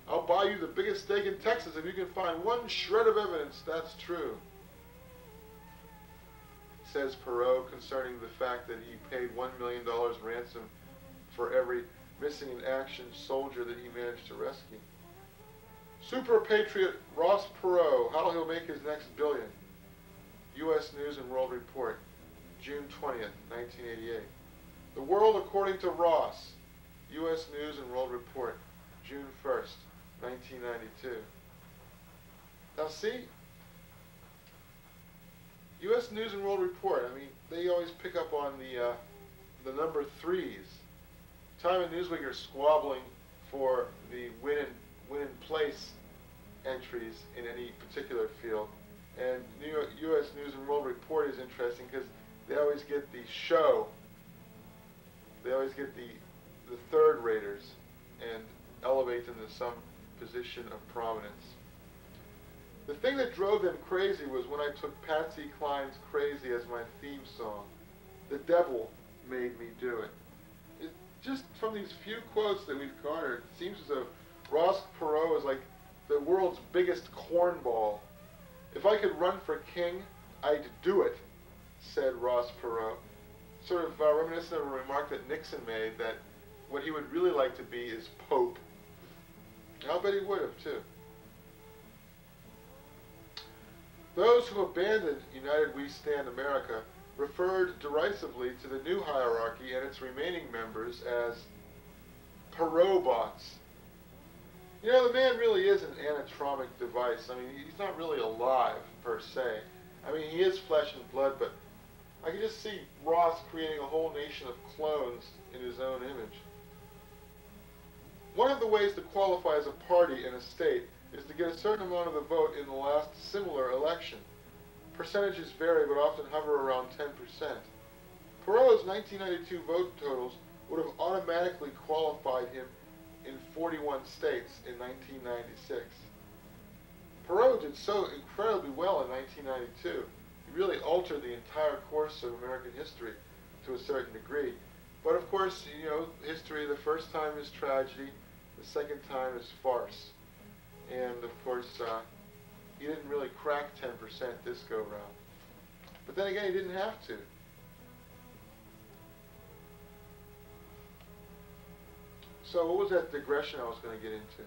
I'll buy you the biggest steak in Texas if you can find one shred of evidence that's true, says Perot concerning the fact that he paid $1 million ransom for every missing in action soldier that he managed to rescue. Super patriot Ross Perot, how he'll make his next billion. U.S. News and World Report, June 20th, 1988. The World According to Ross, U.S. News and World Report, June 1st, 1992. Now see, U.S. News and World Report, I mean, they always pick up on the number threes. Time and Newsweek are squabbling for the win and place entries in any particular field. And U.S. News and World Report is interesting because they always get the show. They always get the third raters and elevate them to some position of prominence. The thing that drove them crazy was when I took Patsy Cline's Crazy as my theme song. The devil made me do it. Just from these few quotes that we've garnered, it seems as though Ross Perot is like the world's biggest cornball. If I could run for king, I'd do it, said Ross Perot. Sort of reminiscent of a remark that Nixon made that what he would really like to be is Pope. I'll bet he would have, too. Those who abandoned United We Stand America referred derisively to the new hierarchy and its remaining members as Perot-bots. You know, the man really is an anatomic device. I mean, he's not really alive, per se. I mean, he is flesh and blood, but I can just see Ross creating a whole nation of clones in his own image. One of the ways to qualify as a party in a state is to get a certain amount of the vote in the last similar election. Percentages vary, but often hover around 10%. Perot's 1992 vote totals would have automatically qualified him in 41 states in 1996. Perot did so incredibly well in 1992. He really altered the entire course of American history to a certain degree. But of course, you know, history, the first time is tragedy, the second time is farce. And of course, he didn't really crack 10% this go-round. But then again, he didn't have to. So what was that digression I was going to get into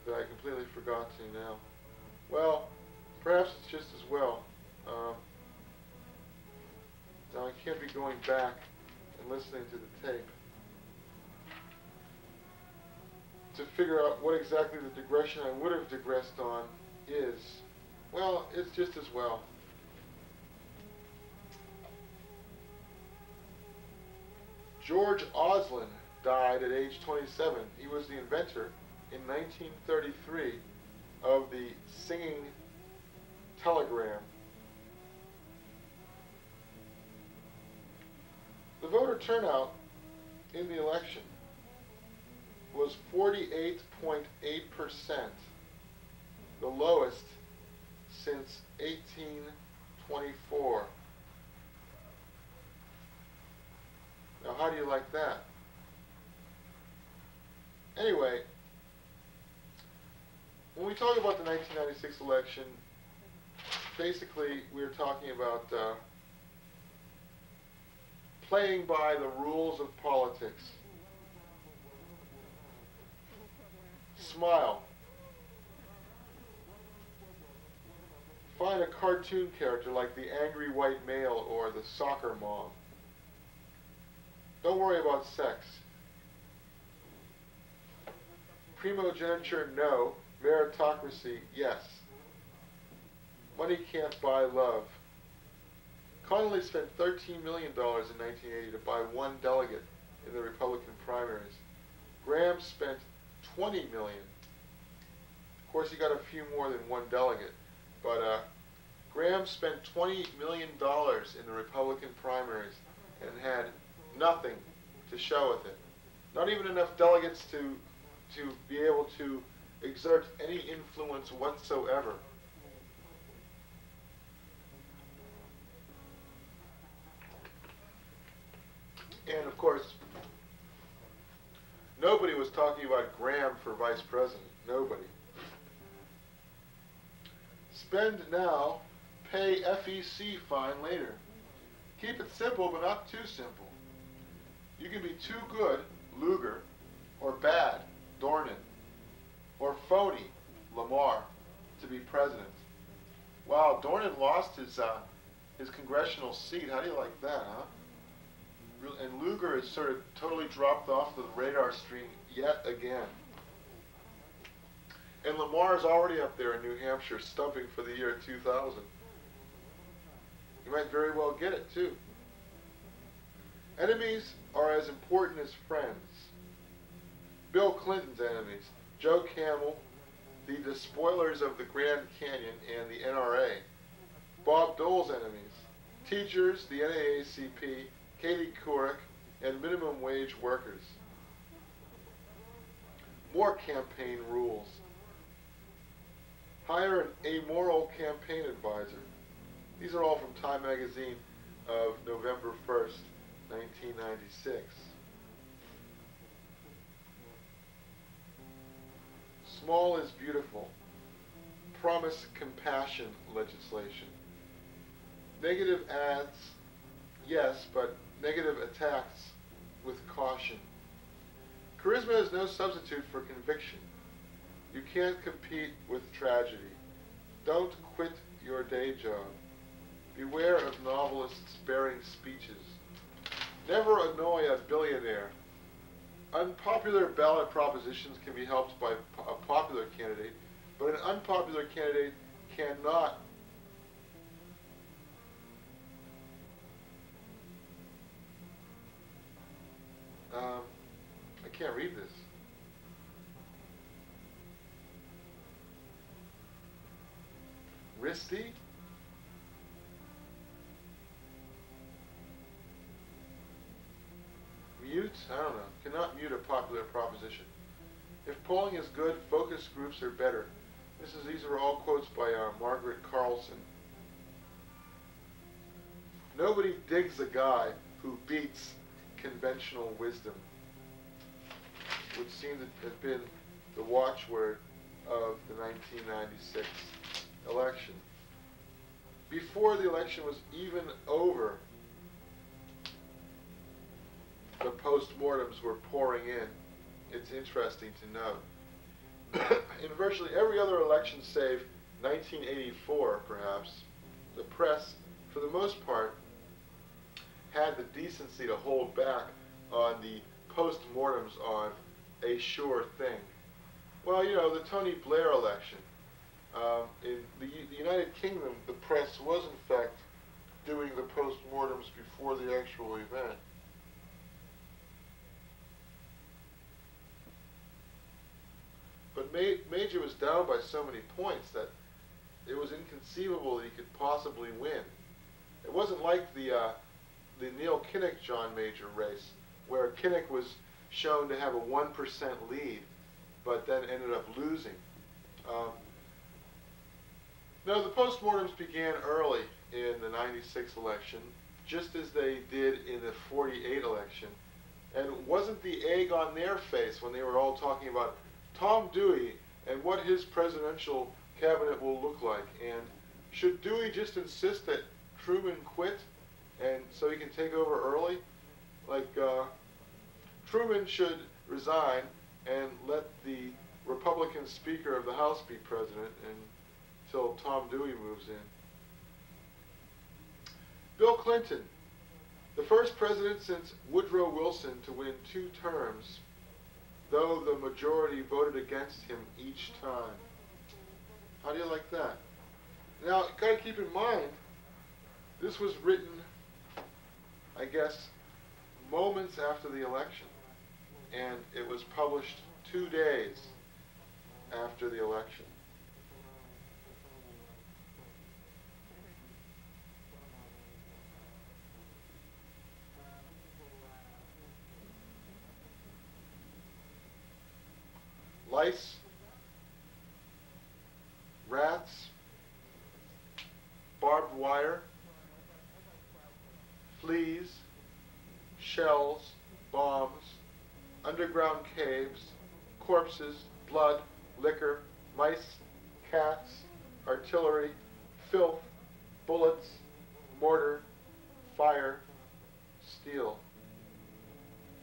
that I completely forgot to now? Well, perhaps it's just as well. Now I can't be going back and listening to the tape to figure out what exactly the digression I would have digressed on is. Well, it's just as well. George Oslin died at age 27. He was the inventor in 1933 of the singing telegram. The voter turnout in the election was 48.8%, the lowest since 1824. Now, how do you like that? Anyway, when we talk about the 1996 election, basically we're talking about playing by the rules of politics. Smile. Find a cartoon character like the angry white male or the soccer mom. Don't worry about sex. Primogeniture, no. Meritocracy, yes. Money can't buy love. Connolly spent $13 million in 1980 to buy one delegate in the Republican primaries. Graham spent $20 million. Of course, he got a few more than one delegate, but Graham spent $20 million in the Republican primaries and had nothing to show with it. Not even enough delegates to be able to exert any influence whatsoever. And of course, nobody was talking about Graham for vice president. Nobody. Spend now, pay FEC fine later. Keep it simple, but not too simple. You can be too good, Lugar, or bad, Dornan, or phony, Lamar, to be president. Wow, Dornan lost his congressional seat. How do you like that, huh? And Lugar is sort of totally dropped off the radar screen yet again. And Lamar's already up there in New Hampshire stumping for the year 2000. You might very well get it, too. Enemies are as important as friends. Bill Clinton's enemies, Joe Camel, the despoilers of the Grand Canyon and the NRA. Bob Dole's enemies, teachers, the NAACP, Katie Couric, and minimum wage workers. More campaign rules. Hire an amoral campaign advisor. These are all from Time magazine of November 1st, 1996. Small is beautiful. Promise compassion legislation. Negative ads, yes, but negative attacks with caution. Charisma is no substitute for conviction. You can't compete with tragedy. Don't quit your day job. Beware of novelists bearing speeches. Never annoy a billionaire. Unpopular ballot propositions can be helped by a popular candidate, but an unpopular candidate cannot I can't read this. Risty? Mute? I don't know. Cannot mute a popular proposition. If polling is good, focus groups are better. These are all quotes by Margaret Carlson. Nobody digs a guy who beats conventional wisdom. Would seem to have been the watchword of the 1996 election. Before the election was even over, the postmortems were pouring in. It's interesting to note. In virtually every other election save 1984, perhaps, the press, for the most part, had the decency to hold back on the postmortems on a sure thing. Well, you know, the Tony Blair election. In the United Kingdom, the press was, in fact, doing the postmortems before the actual event. But Major was down by so many points that it was inconceivable that he could possibly win. It wasn't like the Neil Kinnock-John Major race, where Kinnock was shown to have a 1% lead, but then ended up losing. No, the postmortems began early in the 96 election, just as they did in the 48 election. And wasn't the egg on their face when they were all talking about Tom Dewey and what his presidential cabinet will look like? And should Dewey just insist that Truman quit and so he can take over early? Like, Truman should resign and let the Republican Speaker of the House be president until Tom Dewey moves in. Bill Clinton, the first president since Woodrow Wilson to win 2 terms, though the majority voted against him each time. How do you like that? Now, you've got to keep in mind, this was written, I guess, moments after the election, and it was published 2 days after the election. Lice, rats, barbed wire, fleas, shells, bombs, underground caves, corpses, blood, liquor, mice, cats, artillery, filth, bullets, mortar, fire, steel.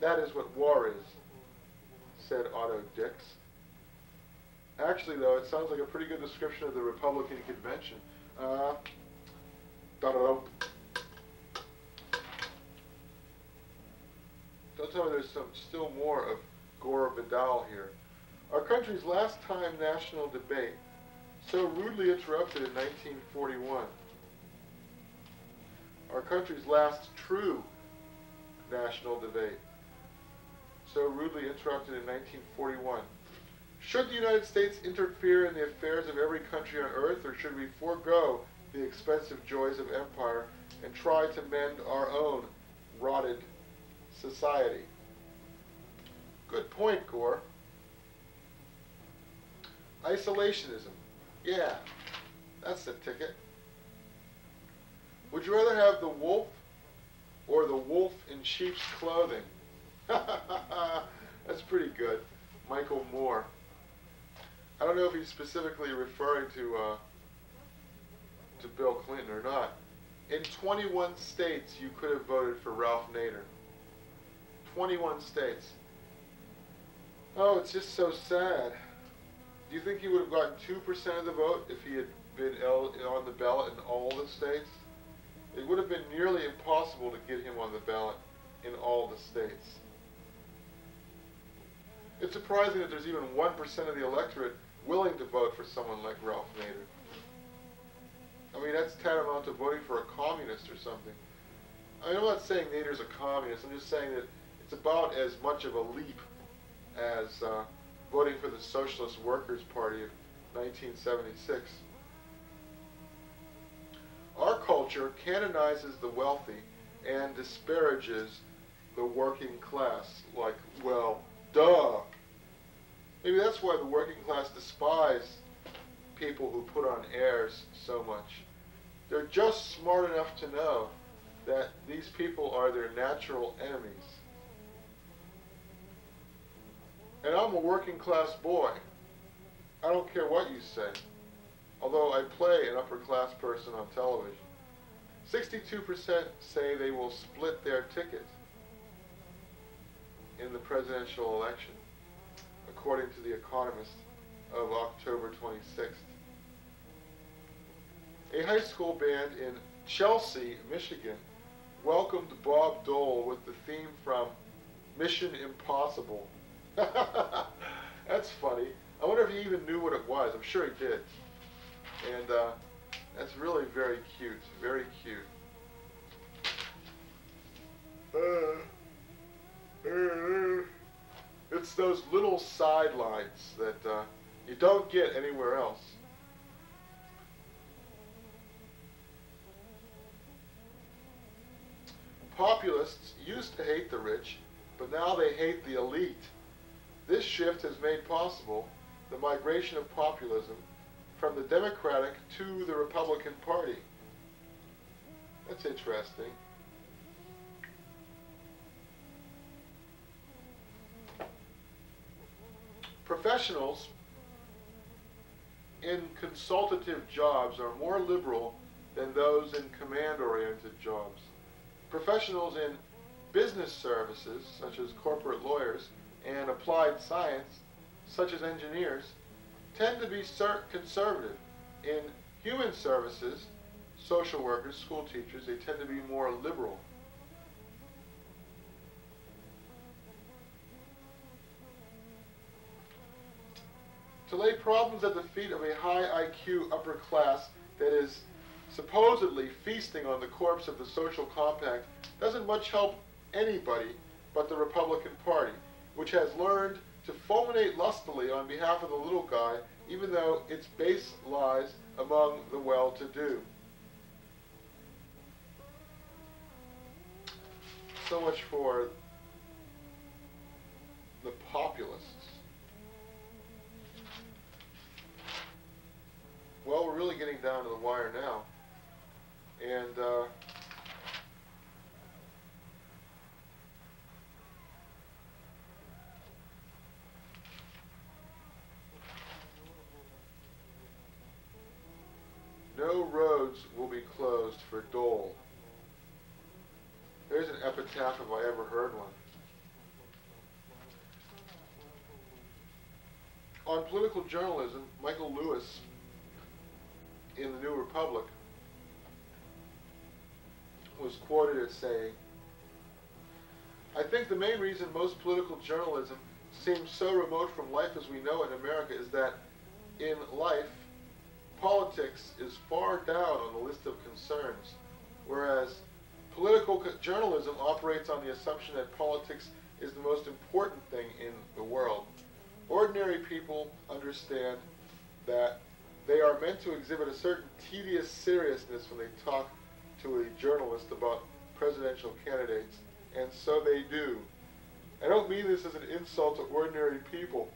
That is what war is, said Otto Dix. Actually, though, it sounds like a pretty good description of the Republican convention. Don't tell me there's still more of Gore Vidal here. Our country's last time national debate, so rudely interrupted in 1941. Our country's last true national debate, so rudely interrupted in 1941. Should the United States interfere in the affairs of every country on earth, or should we forego the expensive joys of empire and try to mend our own rotted society? Good point, Gore. Isolationism. Yeah, that's the ticket. Would you rather have the wolf or the wolf in sheep's clothing? That's pretty good. Michael Moore. I don't know if he's specifically referring to Bill Clinton or not. In 21 states, you could have voted for Ralph Nader. 21 states. Oh, it's just so sad. Do you think he would have gotten 2% of the vote if he had been on the ballot in all the states? It would have been nearly impossible to get him on the ballot in all the states. It's surprising that there's even 1% of the electorate willing to vote for someone like Ralph Nader. I mean, that's tantamount to voting for a communist or something. I mean, I'm not saying Nader's a communist. I'm just saying that it's about as much of a leap as voting for the Socialist Workers' Party of 1976. Our culture canonizes the wealthy and disparages the working class, like, well, duh. Maybe that's why the working class despise people who put on airs so much. They're just smart enough to know that these people are their natural enemies. And I'm a working class boy. I don't care what you say. Although I play an upper class person on television. 62% say they will split their ticket in the presidential election, according to The Economist of October 26th. A high school band in Chelsea, Michigan, welcomed Bob Dole with the theme from Mission Impossible. That's funny. I wonder if he even knew what it was. I'm sure he did. And that's really very cute. Very cute. It's those little sidelines that you don't get anywhere else. Populists used to hate the rich, but now they hate the elite. This shift has made possible the migration of populism from the Democratic to the Republican Party. That's interesting. Professionals in consultative jobs are more liberal than those in command-oriented jobs. Professionals in business services, such as corporate lawyers, and applied science, such as engineers, tend to be conservative. In human services, social workers, school teachers, they tend to be more liberal. To lay problems at the feet of a high IQ upper class that is supposedly feasting on the corpse of the social compact doesn't much help anybody but the Republican Party, which has learned to fulminate lustily on behalf of the little guy, even though its base lies among the well-to-do. So much for the populists. Well, we're really getting down to the wire now. And no roads will be closed for Dole. There's an epitaph if I ever heard one. On political journalism, Michael Lewis in the New Republic was quoted as saying, "I think the main reason most political journalism seems so remote from life as we know it in America is that in life, politics is far down on the list of concerns, whereas political journalism operates on the assumption that politics is the most important thing in the world. Ordinary people understand that they are meant to exhibit a certain tedious seriousness when they talk to a journalist about presidential candidates, and so they do. I don't mean this as an insult to ordinary people.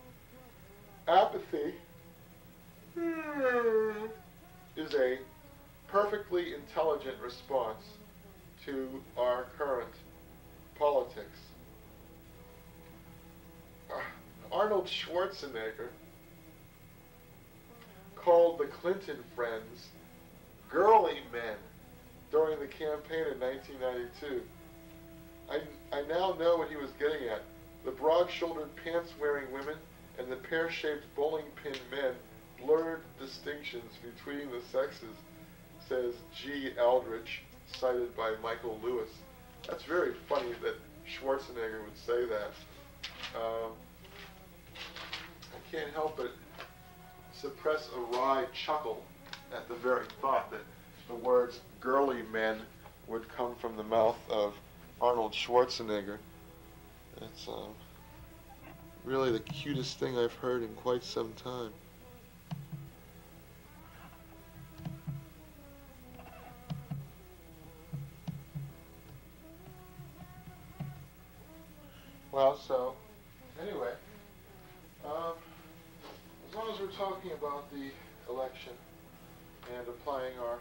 Apathy is a perfectly intelligent response to our current politics. Arnold Schwarzenegger called the Clinton friends girly men during the campaign in 1992. I now know what he was getting at. The broad-shouldered, pants-wearing women and the pear-shaped bowling pin men blurred distinctions between the sexes, says G. Aldrich, cited by Michael Lewis. That's very funny that Schwarzenegger would say that. I can't help but suppress a wry chuckle at the very thought that the words girly men would come from the mouth of Arnold Schwarzenegger. It's really the cutest thing I've heard in quite some time. Well, so, anyway, as long as we're talking about the election and applying our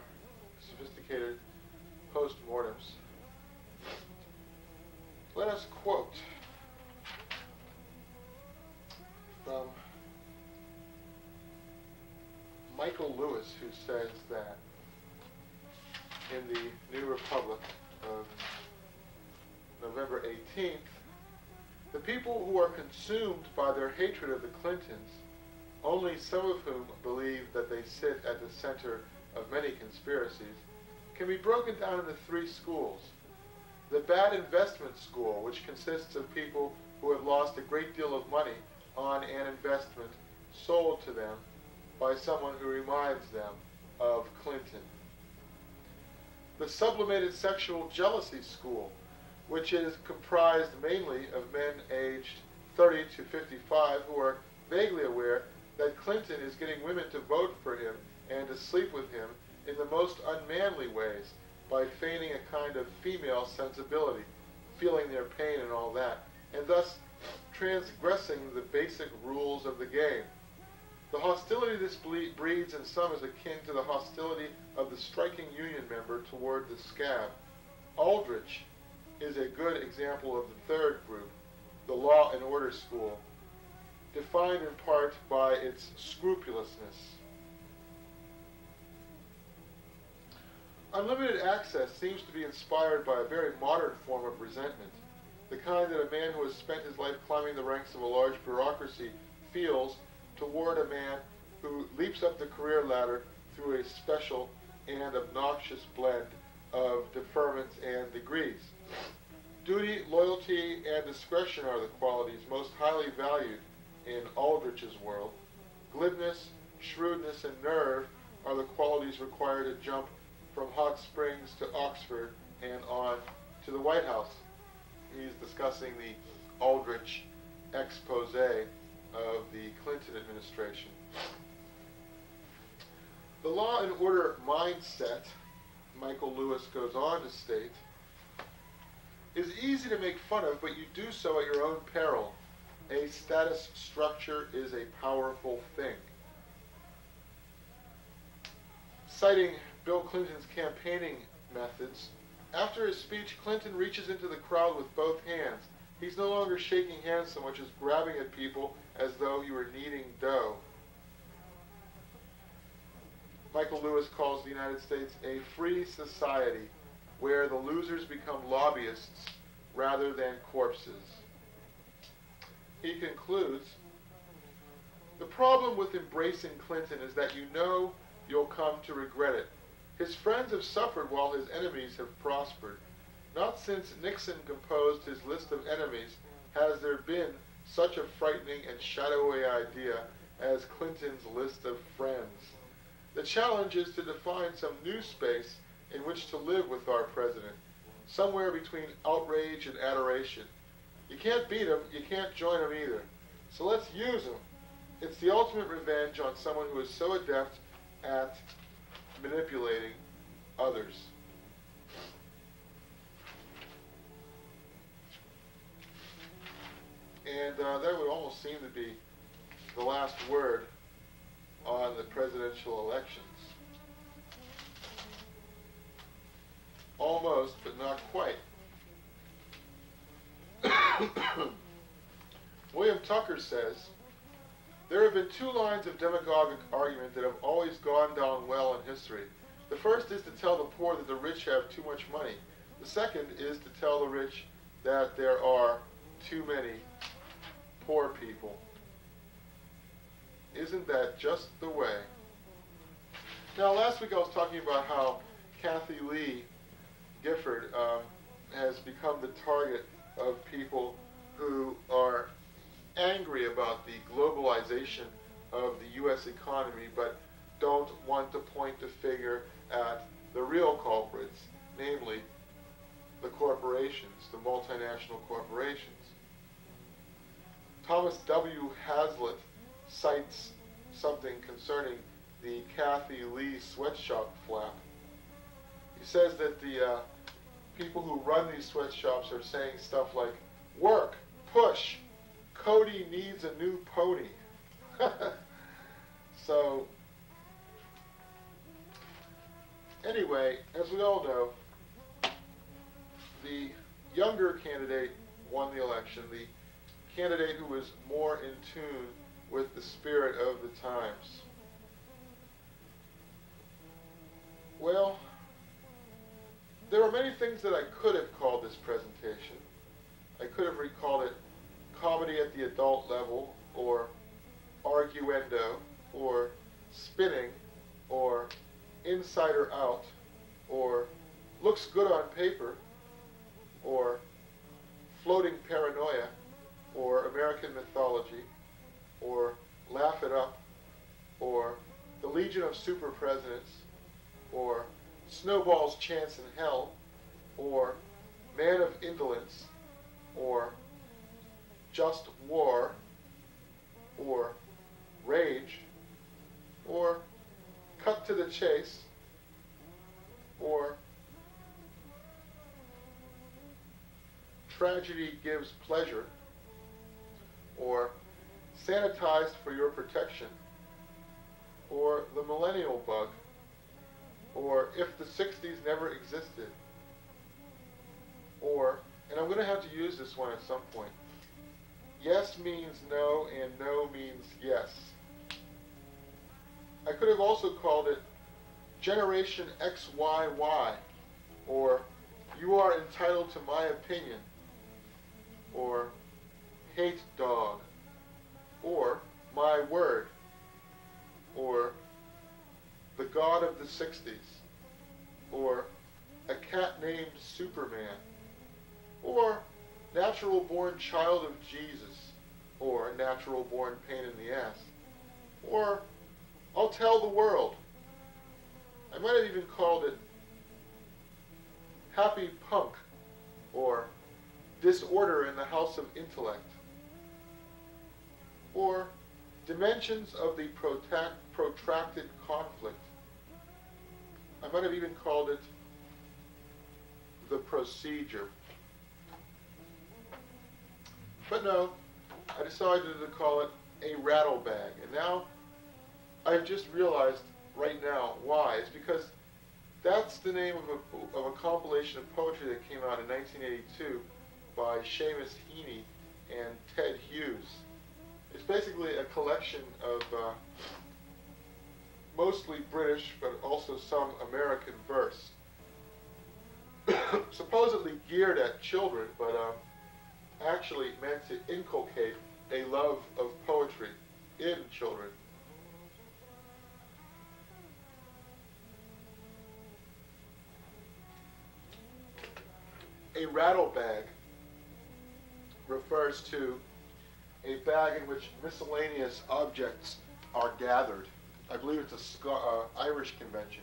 sophisticated post-mortems, let us quote from Michael Lewis, who says that in the New Republic of November 18th, the people who are consumed by their hatred of the Clintons, only some of whom believe that they sit at the center of many conspiracies, can be broken down into three schools. The bad investment school, which consists of people who have lost a great deal of money on an investment sold to them by someone who reminds them of Clinton. The sublimated sexual jealousy school, which is comprised mainly of men aged 30 to 55 who are vaguely aware that Clinton is getting women to vote for him and to sleep with him in the most unmanly ways by feigning a kind of female sensibility, feeling their pain and all that, and thus transgressing the basic rules of the game. The hostility this breeds in some is akin to the hostility of the striking union member toward the scab. Aldrich is a good example of the third group, the law and order school, defined in part by its scrupulousness. Unlimited access seems to be inspired by a very modern form of resentment, the kind that a man who has spent his life climbing the ranks of a large bureaucracy feels toward a man who leaps up the career ladder through a special and obnoxious blend of deferments and degrees. Duty, loyalty, and discretion are the qualities most highly valued in Aldrich's world. Glibness, shrewdness, and nerve are the qualities required to jump from Hot Springs to Oxford and on to the White House. He's discussing the Aldrich expose of the Clinton administration. The law and order mindset, Michael Lewis goes on to state, is easy to make fun of, but you do so at your own peril. A status structure is a powerful thing. Citing Bill Clinton's campaigning methods, after his speech, Clinton reaches into the crowd with both hands. He's no longer shaking hands so much as grabbing at people as though he were kneading dough. Michael Lewis calls the United States a free society where the losers become lobbyists rather than corpses. He concludes, the problem with embracing Clinton is that you know you'll come to regret it. His friends have suffered while his enemies have prospered. Not since Nixon composed his list of enemies has there been such a frightening and shadowy idea as Clinton's list of friends. The challenge is to define some new space in which to live with our president, somewhere between outrage and adoration. You can't beat him, you can't join him either. So let's use him. It's the ultimate revenge on someone who is so adept at manipulating others. And that would almost seem to be the last word on the presidential elections. Almost, but not quite. William Tucker says, there have been two lines of demagogic argument that have always gone down well in history. The first is to tell the poor that the rich have too much money. The second is to tell the rich that there are too many poor people. Isn't that just the way? Now, last week I was talking about how Kathy Lee Gifford has become the target of people who are angry about the globalization of the U.S. economy, but don't want to point the finger at the real culprits, namely the corporations, the multinational corporations. Thomas W. Hazlitt cites something concerning the Kathy Lee sweatshop flap. He says that the people who run these sweatshops are saying stuff like, work, push, Cody needs a new pony. So, anyway, as we all know, the younger candidate won the election, the candidate who was more in tune with the spirit of the times. Well, there are many things that I could have called this presentation. I could have recalled it comedy at the adult level, or arguendo, or spinning, or insider out, or looks good on paper, or floating paranoia, or American mythology, or laugh it up, or the Legion of Super Presidents, or Snowball's Chance in Hell, or Man of Indolence, or Just War, or Rage, or Cut to the Chase, or Tragedy Gives Pleasure, or Sanitized for Your Protection, or The Millennial Bug, or If the 60s Never Existed, or, and I'm going to have to use this one at some point, Yes means no and no means yes. I could have also called it Generation XYY, or You Are Entitled to My Opinion, or Hate Dog, or My Word, or The God of the 60s, or A Cat Named Superman, or Natural Born Child of Jesus, or Natural Born Pain in the Ass, or I'll Tell the World. I might have even called it Happy Punk, or Disorder in the House of Intellect, or Dimensions of the Protracted Conflict. I might have even called it The Procedure. But no, I decided to call it a Rattlebag. And now I've just realized right now why. It's because that's the name of a compilation of poetry that came out in 1982 by Seamus Heaney and Ted Hughes. It's basically a collection of mostly British, but also some American verse. Supposedly geared at children, but actually meant to inculcate a love of poetry in children. A rattlebag refers to a bag in which miscellaneous objects are gathered. I believe it's a Irish convention.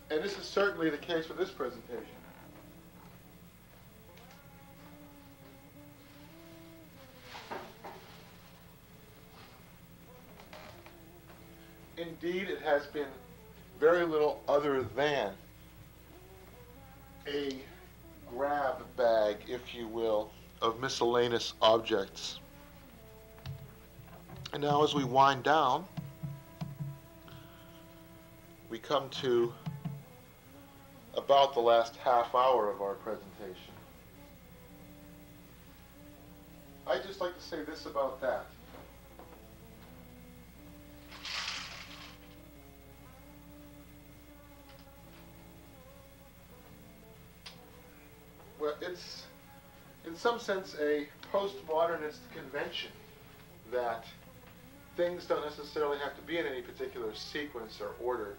And this is certainly the case for this presentation. Indeed, it has been very little other than a grab bag, if you will, of miscellaneous objects. And now as we wind down, we come to about the last half hour of our presentation. I'd just like to say this about that. Well, it's in some sense a postmodernist convention that things don't necessarily have to be in any particular sequence or order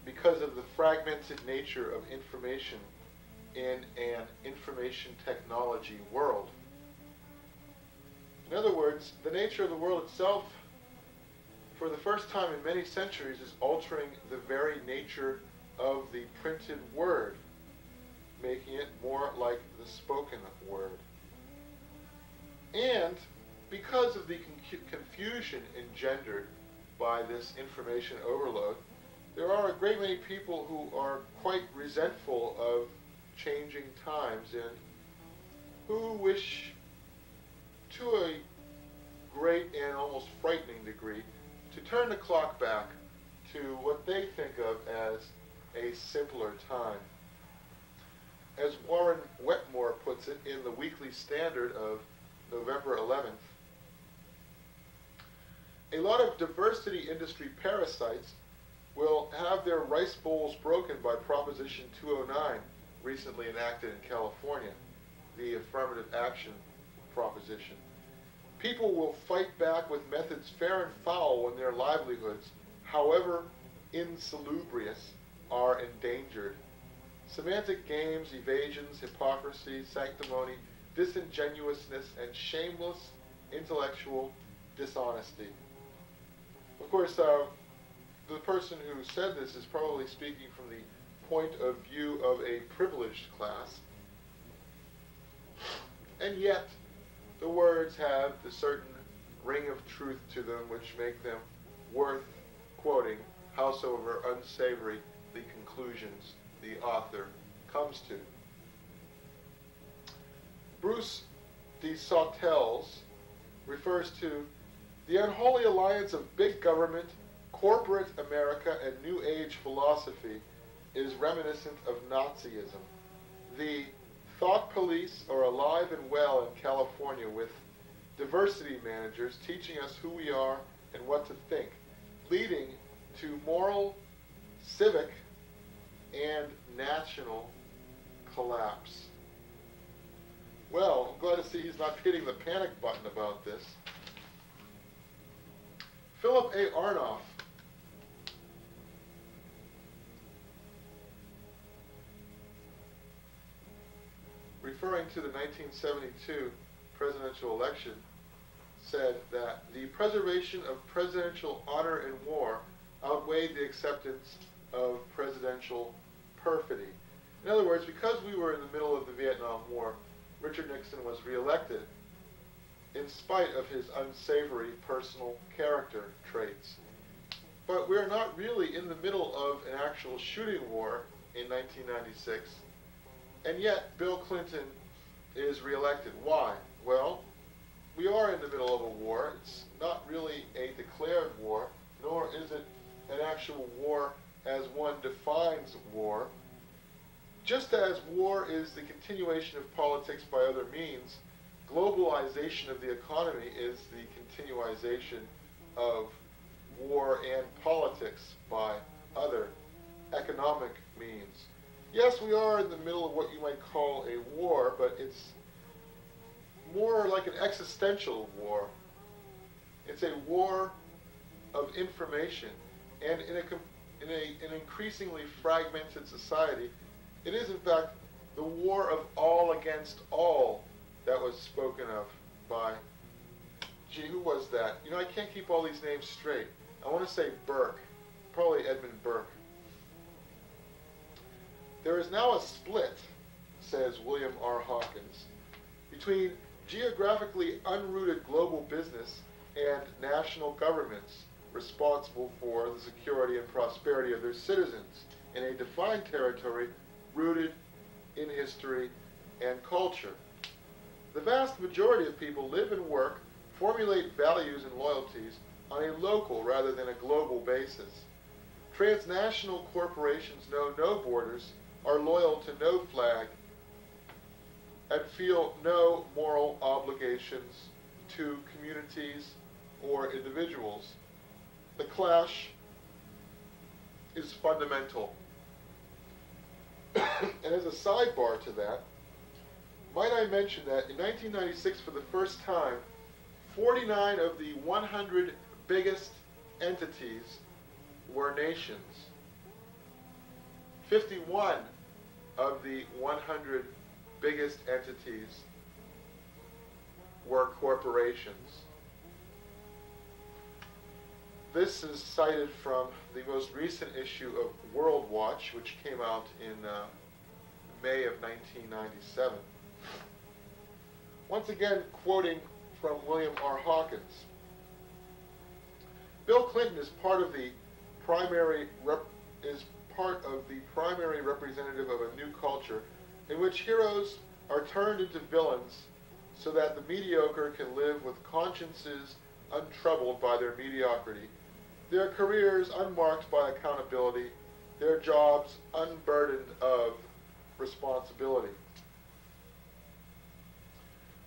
because of the fragmented nature of information in an information technology world. In other words, the nature of the world itself, for the first time in many centuries, is altering the very nature of the printed word, making it more like the spoken word. And because of the confusion engendered by this information overload, there are a great many people who are quite resentful of changing times and who wish, to a great and almost frightening degree, to turn the clock back to what they think of as a simpler time. As Warren Wetmore puts it in the Weekly Standard of November 11th, a lot of diversity industry parasites will have their rice bowls broken by Proposition 209, recently enacted in California, the affirmative action proposition. People will fight back with methods fair and foul when their livelihoods, however insalubrious, are endangered. Semantic games, evasions, hypocrisy, sanctimony, disingenuousness, and shameless intellectual dishonesty. Of course, the person who said this is probably speaking from the point of view of a privileged class. And yet, the words have the certain ring of truth to them which make them worth quoting, howsoever unsavory the conclusions the author comes to. Bruce de Sautel's refers to the unholy alliance of big government, corporate America, and New Age philosophy is reminiscent of Nazism. The thought police are alive and well in California with diversity managers teaching us who we are and what to think, leading to moral, civic, and national collapse. Well, I'm glad to see he's not hitting the panic button about this. Philip A. Arnoff referring to the 1972 presidential election, said that the preservation of presidential honor in war outweighed the acceptance of presidential perfidy. In other words, because we were in the middle of the Vietnam War, Richard Nixon was reelected in spite of his unsavory personal character traits. But we're not really in the middle of an actual shooting war in 1996, and yet Bill Clinton is reelected. Why? Well, we are in the middle of a war. It's not really a declared war, nor is it an actual war as one defines war. Just as war is the continuation of politics by other means, globalization of the economy is the continuation of war and politics by other economic means. Yes, we are in the middle of what you might call a war, but it's more like an existential war. It's a war of information, and in an increasingly fragmented society, it is in fact the war of all against all that was spoken of by, gee, who was that? You know, I can't keep all these names straight. I want to say Burke, probably Edmund Burke. There is now a split, says William R. Hawkins, between geographically unrooted global business and national governments responsible for the security and prosperity of their citizens in a defined territory rooted in history and culture. The vast majority of people live and work, formulate values and loyalties on a local rather than a global basis. Transnational corporations know no borders, are loyal to no flag, and feel no moral obligations to communities or individuals. The clash is fundamental. And as a sidebar to that, might I mention that in 1996, for the first time, 49 of the 100 biggest entities were nations. 51 of the 100 biggest entities were corporations. This is cited from the most recent issue of World Watch, which came out in May of 1997. Once again, quoting from William R. Hawkins. Bill Clinton is part of the primary representative of a new culture in which heroes are turned into villains so that the mediocre can live with consciences untroubled by their mediocrity, their careers unmarked by accountability, their jobs unburdened of responsibility.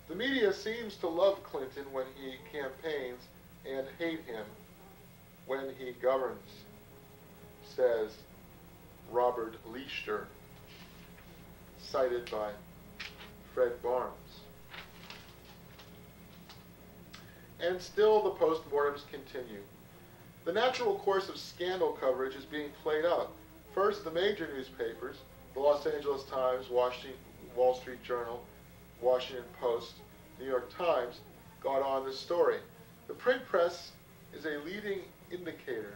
The media seems to love Clinton when he campaigns and hate him when he governs, says Robert Leichter, cited by Fred Barnes. And still the postmortems continue. The natural course of scandal coverage is being played out. First, the major newspapers, the Los Angeles Times, Wall Street Journal, Washington Post, New York Times, got on this story. The print press is a leading indicator.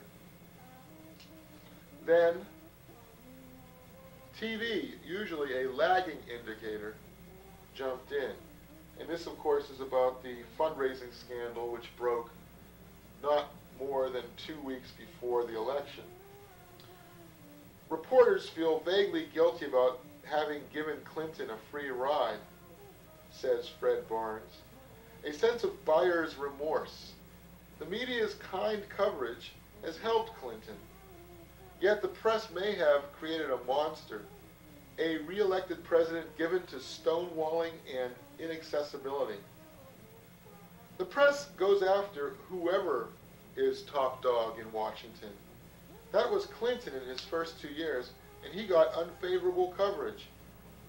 Then, TV, usually a lagging indicator, jumped in. And this, of course, is about the fundraising scandal which broke not more than 2 weeks before the election. Reporters feel vaguely guilty about having given Clinton a free ride, says Fred Barnes. A sense of buyer's remorse. The media's kind coverage has helped Clinton. Yet the press may have created a monster, a re-elected president given to stonewalling and inaccessibility. The press goes after whoever is top dog in Washington. That was Clinton in his first 2 years, and he got unfavorable coverage.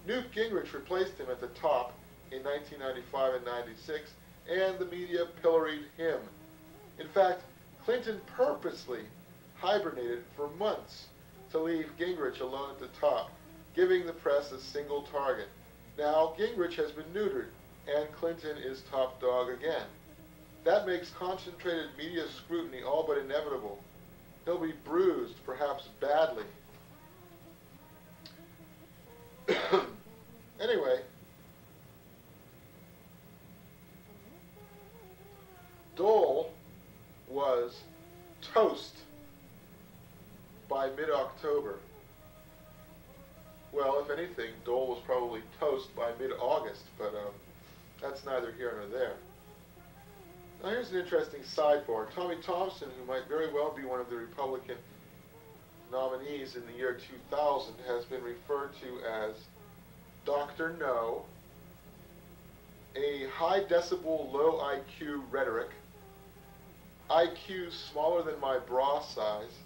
Newt Gingrich replaced him at the top in 1995 and 96, and the media pilloried him. In fact, Clinton purposely hibernated for months to leave Gingrich alone at the top, giving the press a single target. Now, Gingrich has been neutered, and Clinton is top dog again. That makes concentrated media scrutiny all but inevitable. He'll be bruised, perhaps badly. Anyway, Dole was toast by mid-October. Well, if anything, Dole was probably toast by mid-August, but that's neither here nor there. Now here's an interesting sidebar. Tommy Thompson, who might very well be one of the Republican nominees in the year 2000, has been referred to as Dr. No, a high decibel, low IQ rhetoric, IQ smaller than my bra size,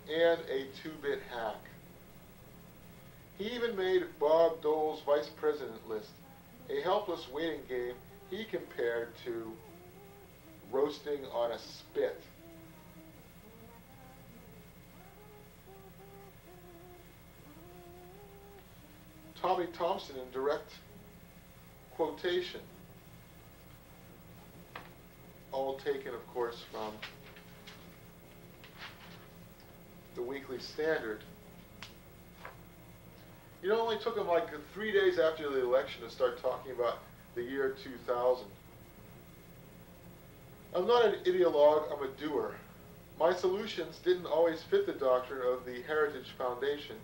and a 2-bit hack. He even made Bob Dole's vice president list, a helpless waiting game he compared to roasting on a spit. Tommy Thompson in direct quotation. All taken, of course, from the Weekly Standard. It only took him like 3 days after the election to start talking about the year 2000. I'm not an ideologue, I'm a doer. My solutions didn't always fit the doctrine of the Heritage Foundation,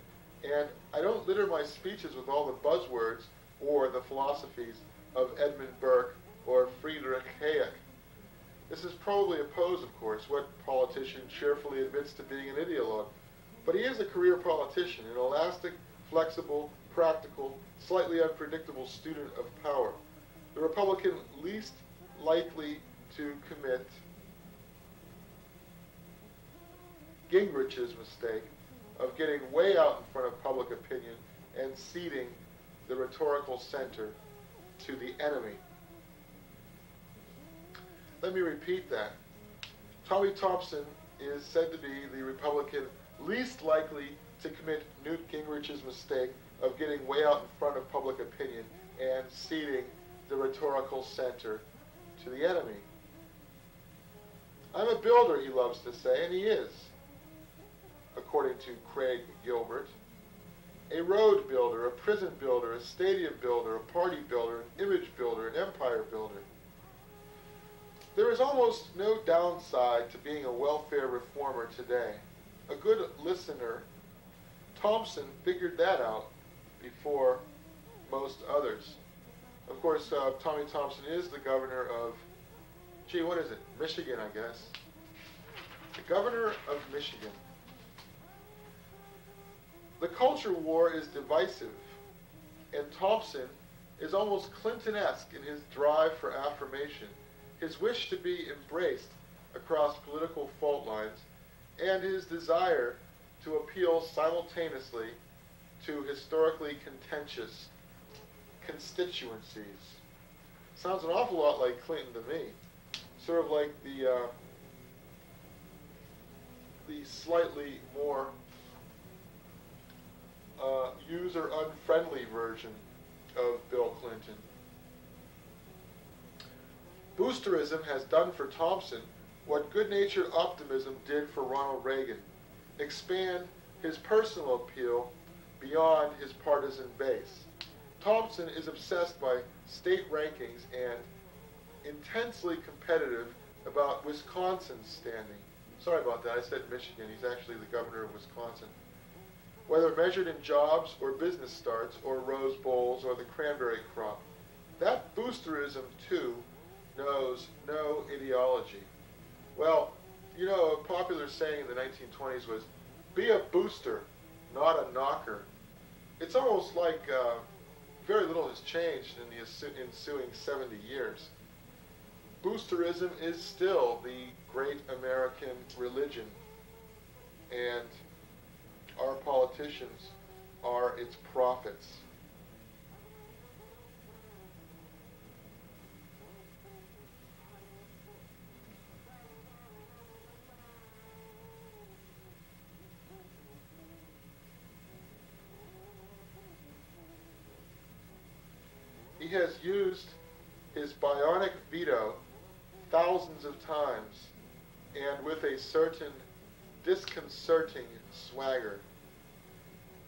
and I don't litter my speeches with all the buzzwords or the philosophies of Edmund Burke or Friedrich Hayek. This is probably a pose, of course. What politician cheerfully admits to being an ideologue? But he is a career politician, an elastic, flexible, practical, slightly unpredictable student of power. The Republican least likely to commit Gingrich's mistake of getting way out in front of public opinion and ceding the rhetorical center to the enemy. Let me repeat that. Tommy Thompson is said to be the Republican least likely to commit Newt Gingrich's mistake of getting way out in front of public opinion and ceding the rhetorical center to the enemy. I'm a builder, he loves to say, and he is, according to Craig Gilbert. A road builder, a prison builder, a stadium builder, a party builder, an image builder, an empire builder. There is almost no downside to being a welfare reformer today. A good listener, Thompson figured that out before most others. Of course, Tommy Thompson is the governor of, what is it? Michigan, I guess. The governor of Michigan. The culture war is divisive, and Thompson is almost Clinton-esque in his drive for affirmation, his wish to be embraced across political fault lines, and his desire to appeal simultaneously to historically contentious constituencies. Sounds an awful lot like Clinton to me. Sort of like the slightly more user-unfriendly version of Bill Clinton. Boosterism has done for Thompson what good-natured optimism did for Ronald Reagan: expand his personal appeal beyond his partisan base. Thompson is obsessed by state rankings and intensely competitive about Wisconsin's standing. Sorry about that, I said Michigan. He's actually the governor of Wisconsin. Whether measured in jobs or business starts or Rose Bowls or the cranberry crop. That boosterism, too, knows no ideology. Well, you know, a popular saying in the 1920s was, be a booster, not a knocker. It's almost like very little has changed in the ensuing 70 years. Boosterism is still the great American religion, and our politicians are its prophets. He has used his bionic veto thousands of times, and with a certain disconcerting swagger.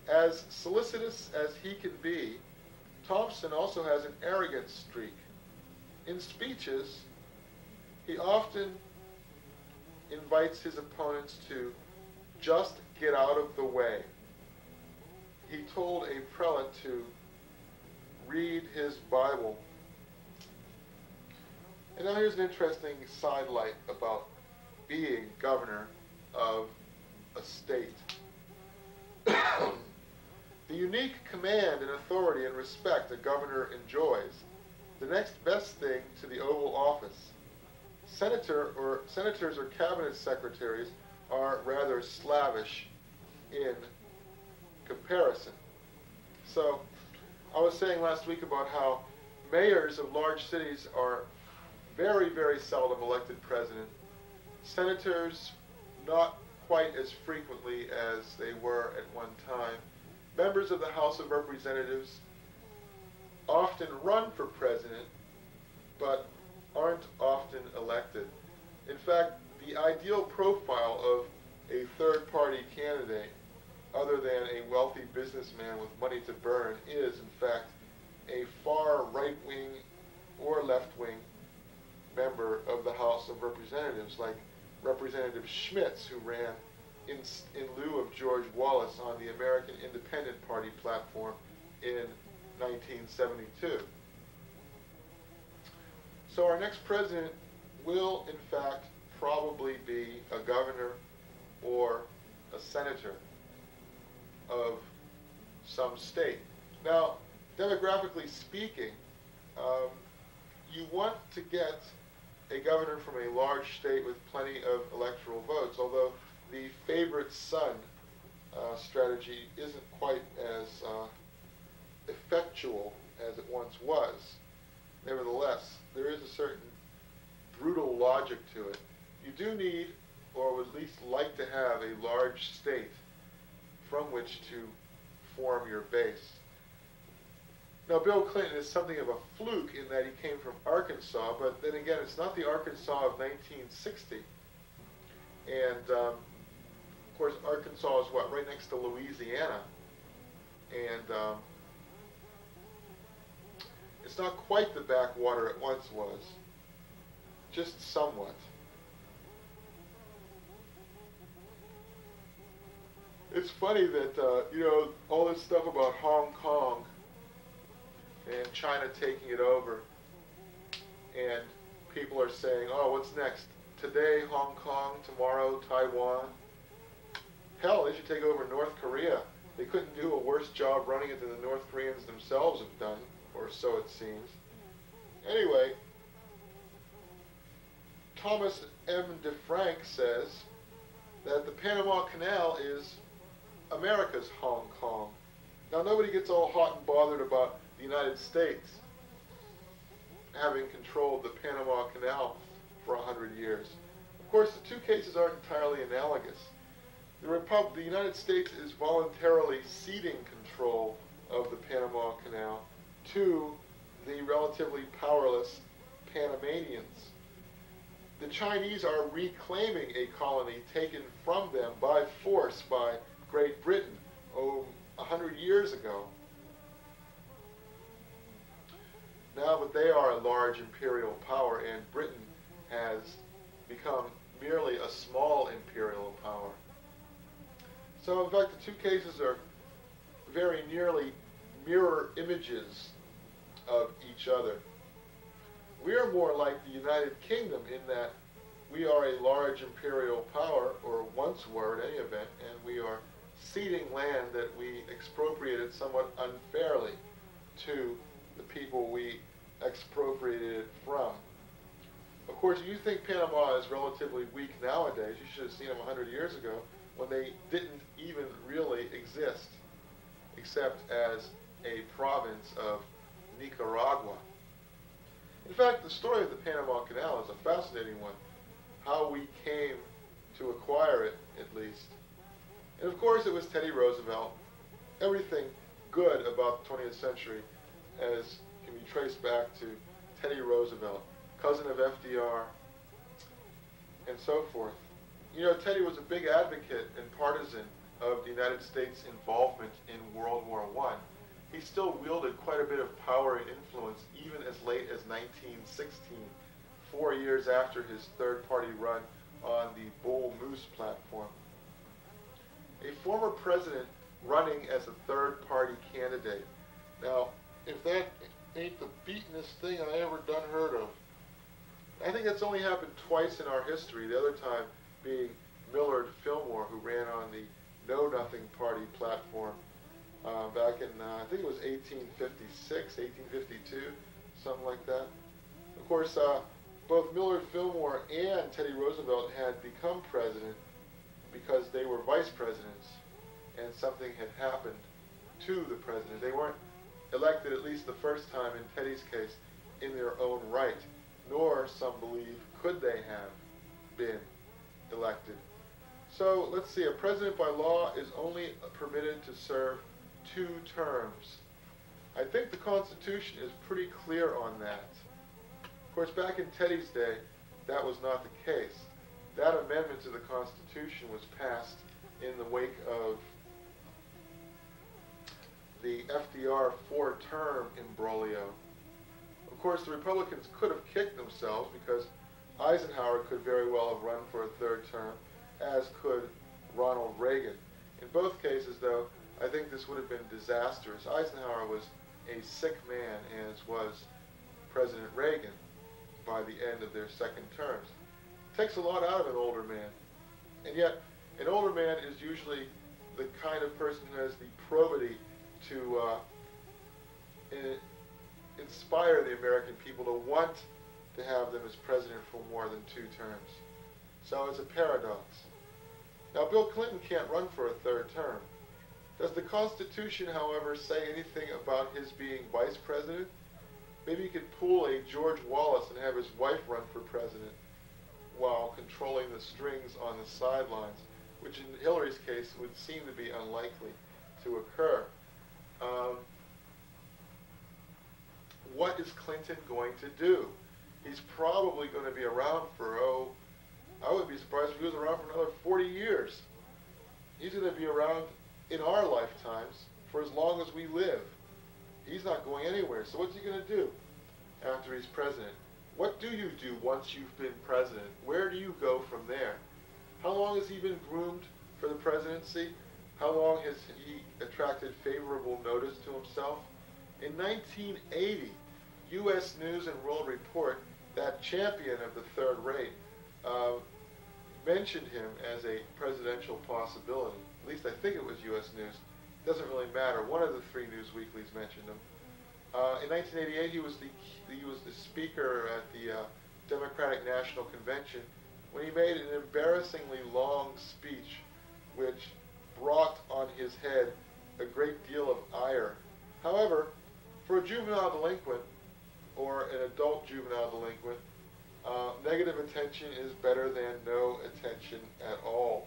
As solicitous as he can be, Thompson also has an arrogant streak. In speeches, he often invites his opponents to just get out of the way. He told a prelate to read his Bible. And now here's an interesting sidelight about being governor of a state. The unique command and authority and respect a governor enjoys, the next best thing to the Oval Office. Senators or cabinet secretaries are rather slavish in comparison. So, I was saying last week about how mayors of large cities are very, very seldom elected president. Senators, not quite as frequently as they were at one time. Members of the House of Representatives, often run for president, but aren't often elected. In fact, the ideal profile of a third-party candidate, other than a wealthy businessman with money to burn, is, in fact, a far right-wing or left-wing member of the House of Representatives, like Representative Schmitz, who ran in lieu of George Wallace on the American Independent Party platform in 1972. So our next president will, in fact, probably be a governor or a senator of some state. Now, demographically speaking, you want to get a governor from a large state with plenty of electoral votes, although the favorite son strategy isn't quite as effectual as it once was. Nevertheless, there is a certain brutal logic to it. You do need, or would at least like to have, a large state from which to form your base. Now, Bill Clinton is something of a fluke in that he came from Arkansas, but then again, it's not the Arkansas of 1960. And, of course, Arkansas is what? Right next to Louisiana. And it's not quite the backwater it once was, just somewhat. It's funny that, you know, all this stuff about Hong Kong and China taking it over, and people are saying, oh, what's next? Today, Hong Kong, tomorrow, Taiwan. Hell, they should take over North Korea. They couldn't do a worse job running it than the North Koreans themselves have done, or so it seems. Anyway, Thomas M. DeFrank says that the Panama Canal is America's Hong Kong. Now, nobody gets all hot and bothered about the United States having controlled the Panama Canal for 100 years. Of course, the two cases aren't entirely analogous. The United States is voluntarily ceding control of the Panama Canal to the relatively powerless Panamanians. The Chinese are reclaiming a colony taken from them by force by Great Britain 100 years ago. Now that they are a large imperial power and Britain has become merely a small imperial power. So in fact, the two cases are very nearly mirror images of each other. We are more like the United Kingdom in that we are a large imperial power, or once were in any event, and we are ceding land that we expropriated somewhat unfairly to the people we expropriated it from. Of course, if you think Panama is relatively weak nowadays, you should have seen them 100 years ago when they didn't even really exist, except as a province of Nicaragua. In fact, the story of the Panama Canal is a fascinating one, how we came to acquire it, at least. And of course, it was Teddy Roosevelt. Everything good about the 20th century as can be traced back to Teddy Roosevelt, cousin of FDR, and so forth. You know, Teddy was a big advocate and partisan of the United States' involvement in World War I. He still wielded quite a bit of power and influence even as late as 1916, 4 years after his third-party run on the Bull Moose platform. A former president running as a third-party candidate. Now, if that ain't the beatin'est thing I ever done heard of. I think that's only happened twice in our history, the other time being Millard Fillmore, who ran on the Know Nothing Party platform back in, I think it was 1856, 1852, something like that. Of course, both Millard Fillmore and Teddy Roosevelt had become president because they were vice presidents and something had happened to the president. They weren't elected, at least the first time in Teddy's case, in their own right, nor, some believe, could they have been elected. So let's see, a president by law is only permitted to serve 2 terms. I think the Constitution is pretty clear on that. Of course, back in Teddy's day, that was not the case. That amendment to the Constitution was passed in the wake of the FDR four-term imbroglio. Of course, the Republicans could have kicked themselves because Eisenhower could very well have run for a third term, as could Ronald Reagan. In both cases, though, I think this would have been disastrous. Eisenhower was a sick man, as was President Reagan by the end of their second terms. It takes a lot out of an older man. And yet, an older man is usually the kind of person who has the probity to inspire the American people to want to have them as president for more than 2 terms. So it's a paradox. Now, Bill Clinton can't run for a third term. Does the Constitution, however, say anything about his being vice president? Maybe you could pull a George Wallace and have his wife run for president while controlling the strings on the sidelines, which in Hillary's case would seem to be unlikely to occur. What is Clinton going to do? He's probably going to be around for, I would be surprised if he was around for another 40 years. He's going to be around in our lifetimes for as long as we live. He's not going anywhere. So what's he going to do after he's president? What do you do once you've been president? Where do you go from there? How long has he been groomed for the presidency? How long has he attracted favorable notice to himself? In 1980, U.S. News and World Report, that champion of the third rate, mentioned him as a presidential possibility. At least I think it was U.S. News. Doesn't really matter. One of the 3 news weeklies mentioned him. In 1988, he was the speaker at the Democratic National Convention when he made an embarrassingly long speech which brought on his head a great deal of ire. However, for a juvenile delinquent or an adult juvenile delinquent, negative attention is better than no attention at all.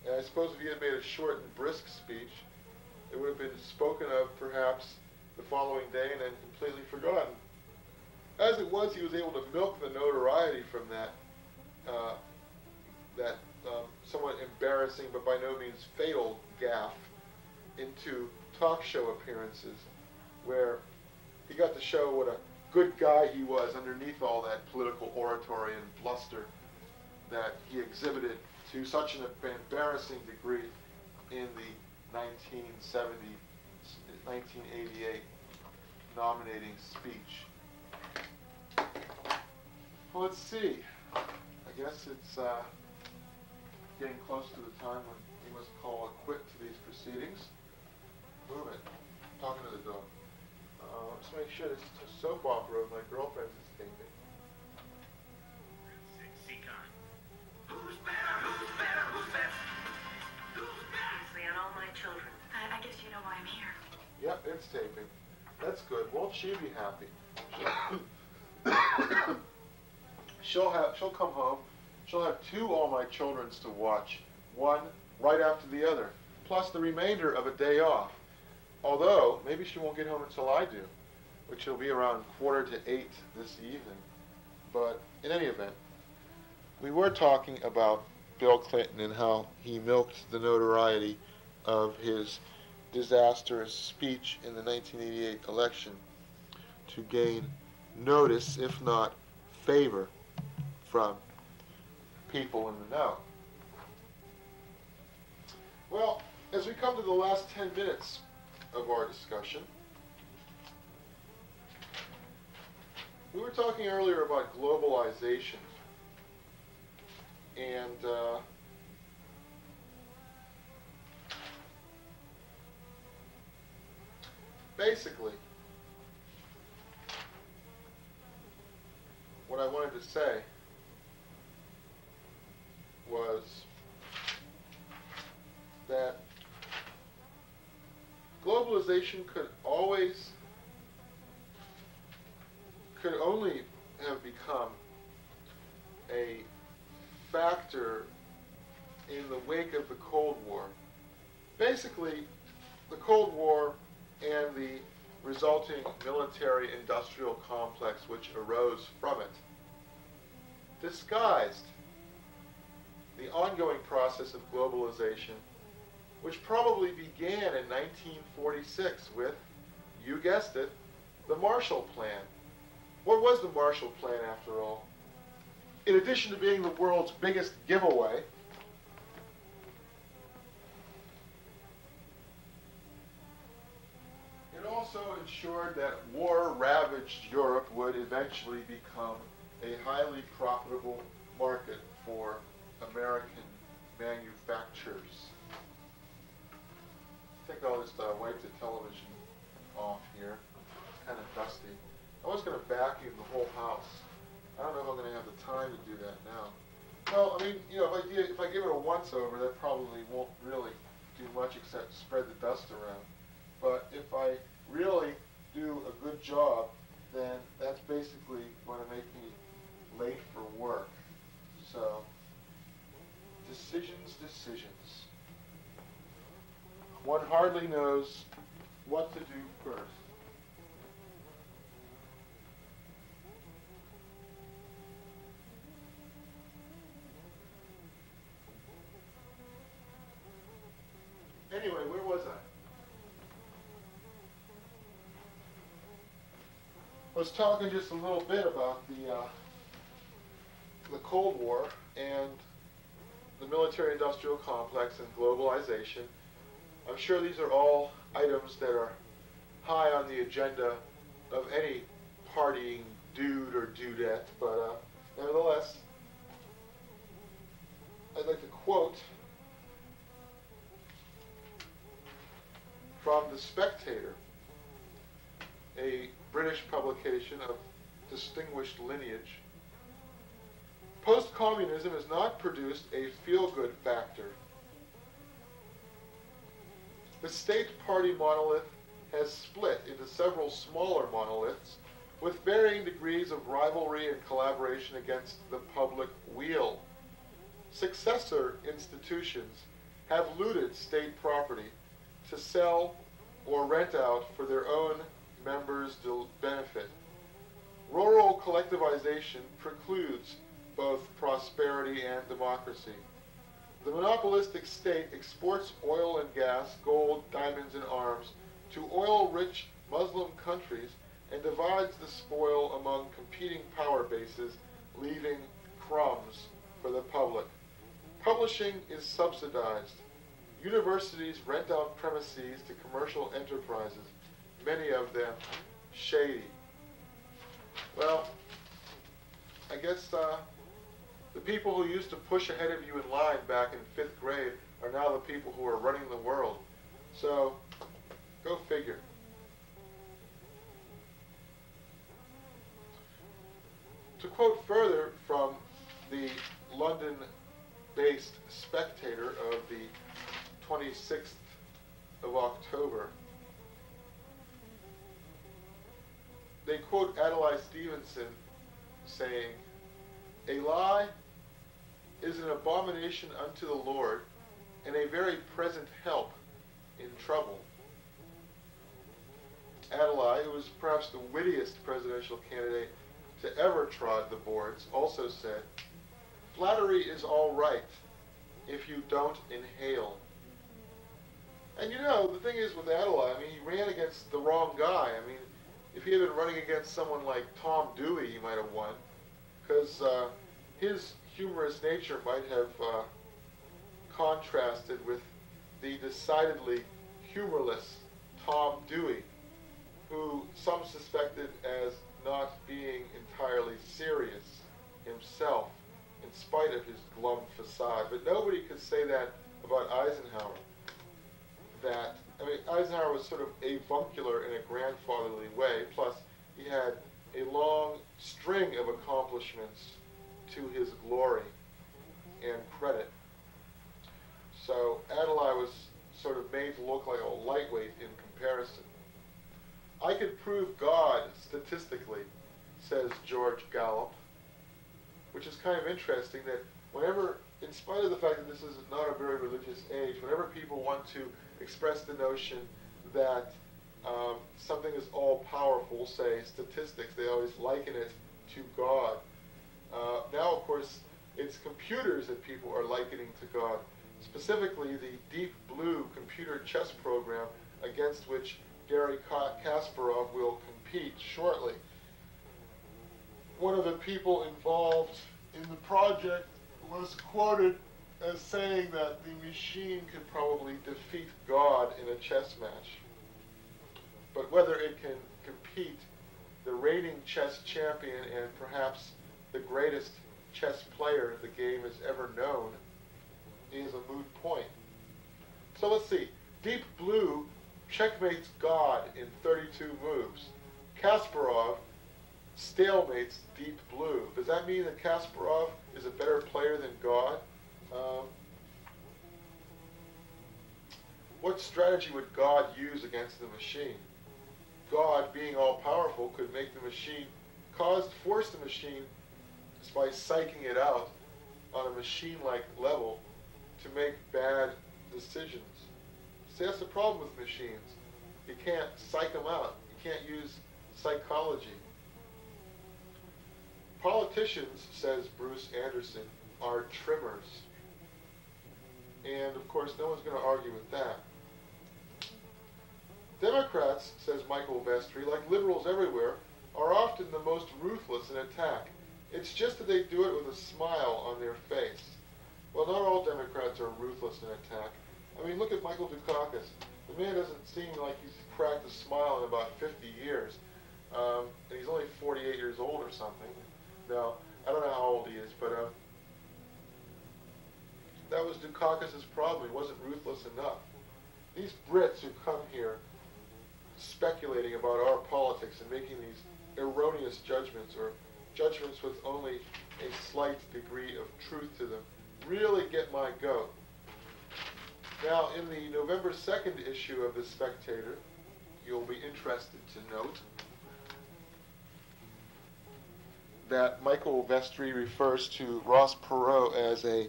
And I suppose if he had made a short and brisk speech, it would have been spoken of perhaps the following day and then completely forgotten. As it was, he was able to milk the notoriety from that somewhat embarrassing but by no means fatal gaffe into talk show appearances where he got to show what a good guy he was underneath all that political oratory and bluster that he exhibited to such an embarrassing degree in the 1988 nominating speech. Well, let's see. I guess it's getting close to the time when we must call a quit to these proceedings. Move it. Talking to the dog. Let's make sure this soap opera of my girlfriend's is taping. Who's better? Who's better? Who's better? Who's better? Obviously, on all my children. I guess you know why I'm here. Yep, it's taping. That's good. Won't she be happy? She'll come home. She'll have 2 All My Childrens to watch, one right after the other, plus the remainder of a day off. Although, maybe she won't get home until I do, which will be around 7:45 this evening. But in any event, we were talking about Bill Clinton and how he milked the notoriety of his disastrous speech in the 1988 election to gain notice, if not favor, from people in the know. Well, as we come to the last 10 minutes of our discussion, we were talking earlier about globalization, and basically what I wanted to say was that globalization could only have become a factor in the wake of the Cold War. Basically, the Cold War and the resulting military-industrial complex which arose from it, disguised the ongoing process of globalization, which probably began in 1946 with, you guessed it, the Marshall Plan. What was the Marshall Plan, after all? In addition to being the world's biggest giveaway, it also ensured that war-ravaged Europe would eventually become a highly profitable market for American manufacturers. I think I'll just wipe the television off here. It's kind of dusty. I was going to vacuum the whole house. I don't know if I'm going to have the time to do that now. Well, I mean, you know, if I give it a once-over, that probably won't really do much except spread the dust around. But if I really do a good job, then that's basically going to make me late for work. So, decisions. One hardly knows what to do first. Anyway, where was I? I was talking just a little bit about the Cold War and the military-industrial complex and globalization. I'm sure these are all items that are high on the agenda of any partying dude or dudette, but nevertheless, I'd like to quote from The Spectator, a British publication of distinguished lineage. Post-communism has not produced a feel-good factor. The state party monolith has split into several smaller monoliths with varying degrees of rivalry and collaboration against the public weal. Successor institutions have looted state property to sell or rent out for their own members' benefit. Rural collectivization precludes both prosperity and democracy. The monopolistic state exports oil and gas, gold, diamonds, and arms to oil-rich Muslim countries and divides the spoil among competing power bases, leaving crumbs for the public. Publishing is subsidized. Universities rent out premises to commercial enterprises, many of them shady. Well, I guess the people who used to push ahead of you in line back in 5th grade are now the people who are running the world. So, go figure. To quote further from the London-based Spectator of the 26th of October, they quote Adlai Stevenson saying, "A lie is an abomination unto the Lord, and a very present help in trouble." Adlai, who was perhaps the wittiest presidential candidate to ever trod the boards, also said, "Flattery is all right if you don't inhale." And you know, the thing is with Adlai, I mean, he ran against the wrong guy. I mean, if he had been running against someone like Tom Dewey, he might have won, because his humorous nature might have contrasted with the decidedly humorless Tom Dewey, who some suspected as not being entirely serious himself, in spite of his glum facade. But nobody could say that about Eisenhower. Eisenhower was sort of avuncular in a grandfatherly way, plus he had a long string of accomplishments to his glory and credit. So Adlai was sort of made to look like a lightweight in comparison. "I could prove God statistically," says George Gallup, which is kind of interesting that whenever, in spite of the fact that this is not a very religious age, whenever people want to express the notion that something is all-powerful, say statistics, they always liken it to God. Now, of course, it's computers that people are likening to God, specifically the Deep Blue computer chess program against which Garry Kasparov will compete shortly. One of the people involved in the project was quoted as saying that the machine could probably defeat God in a chess match. But whether it can compete the reigning chess champion and perhaps the greatest chess player the game has ever known is a moot point. So let's see. Deep Blue checkmates God in 32 moves. Kasparov stalemates Deep Blue. Does that mean that Kasparov is a better player than God? What strategy would God use against the machine? God, being all-powerful, could make the machine, force the machine, by psyching it out on a machine-like level, to make bad decisions. See, that's the problem with machines. You can't psych them out. You can't use psychology. Politicians, says Bruce Anderson, are trimmers. And, of course, no one's going to argue with that. Democrats, says Michael Vestry, like liberals everywhere, are often the most ruthless in attack. It's just that they do it with a smile on their face. Well, not all Democrats are ruthless in attack. I mean, look at Michael Dukakis. The man doesn't seem like he's cracked a smile in about 50 years. And he's only 48 years old or something. No, I don't know how old he is, but that was Dukakis' problem. He wasn't ruthless enough. These Brits who come here speculating about our politics and making these erroneous judgments, or judgments with only a slight degree of truth to them, really get my goat. Now, in the November 2nd issue of The Spectator, you'll be interested to note that Michael Vestry refers to Ross Perot as a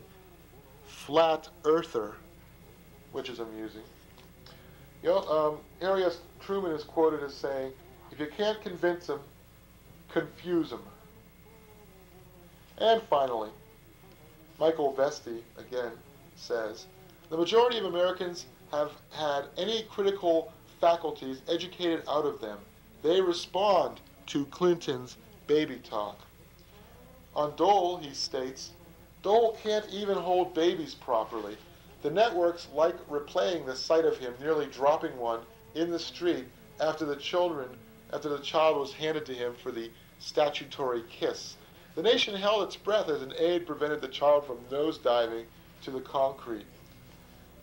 flat earther, which is amusing. You know, Harry S. Truman is quoted as saying, "If you can't convince them, confuse them." And finally, Michael Vestry, again, says, "The majority of Americans have had any critical faculties educated out of them. They respond to Clinton's baby talk." On Dole, he states, "Dole can't even hold babies properly. The networks like replaying the sight of him nearly dropping one in the street after the child was handed to him for the statutory kiss. The nation held its breath as an aide prevented the child from nosediving to the concrete."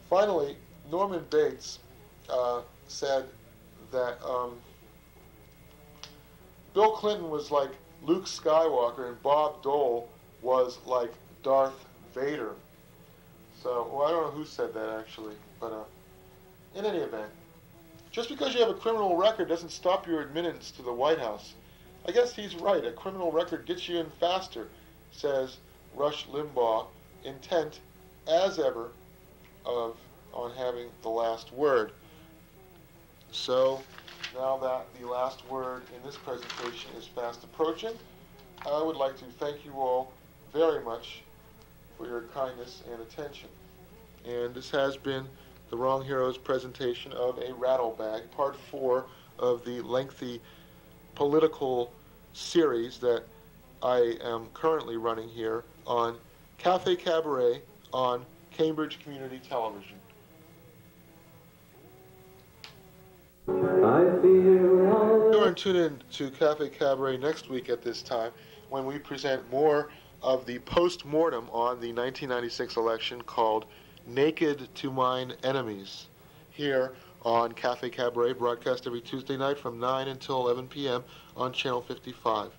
Finally, Norman Bates said that Bill Clinton was like Luke Skywalker and Bob Dole was like Darth Vader. So, well, I don't know who said that actually, but in any event, just because you have a criminal record doesn't stop your admittance to the White House. I guess he's right. A criminal record gets you in faster, says Rush Limbaugh, intent, as ever, on having the last word. So, now that the last word in this presentation is fast approaching, I would like to thank you all very much for your kindness and attention. And this has been the Wrong Heroes presentation of A Rattlebag, part 4 of the lengthy political series that I am currently running here on Cafe Cabaret on Cambridge Community Television. Sure, and tune in to Cafe Cabaret next week at this time when we present more of the post-mortem on the 1996 election called Naked to Mine Enemies, here on Cafe Cabaret, broadcast every Tuesday night from 9 until 11 p.m. on Channel 55.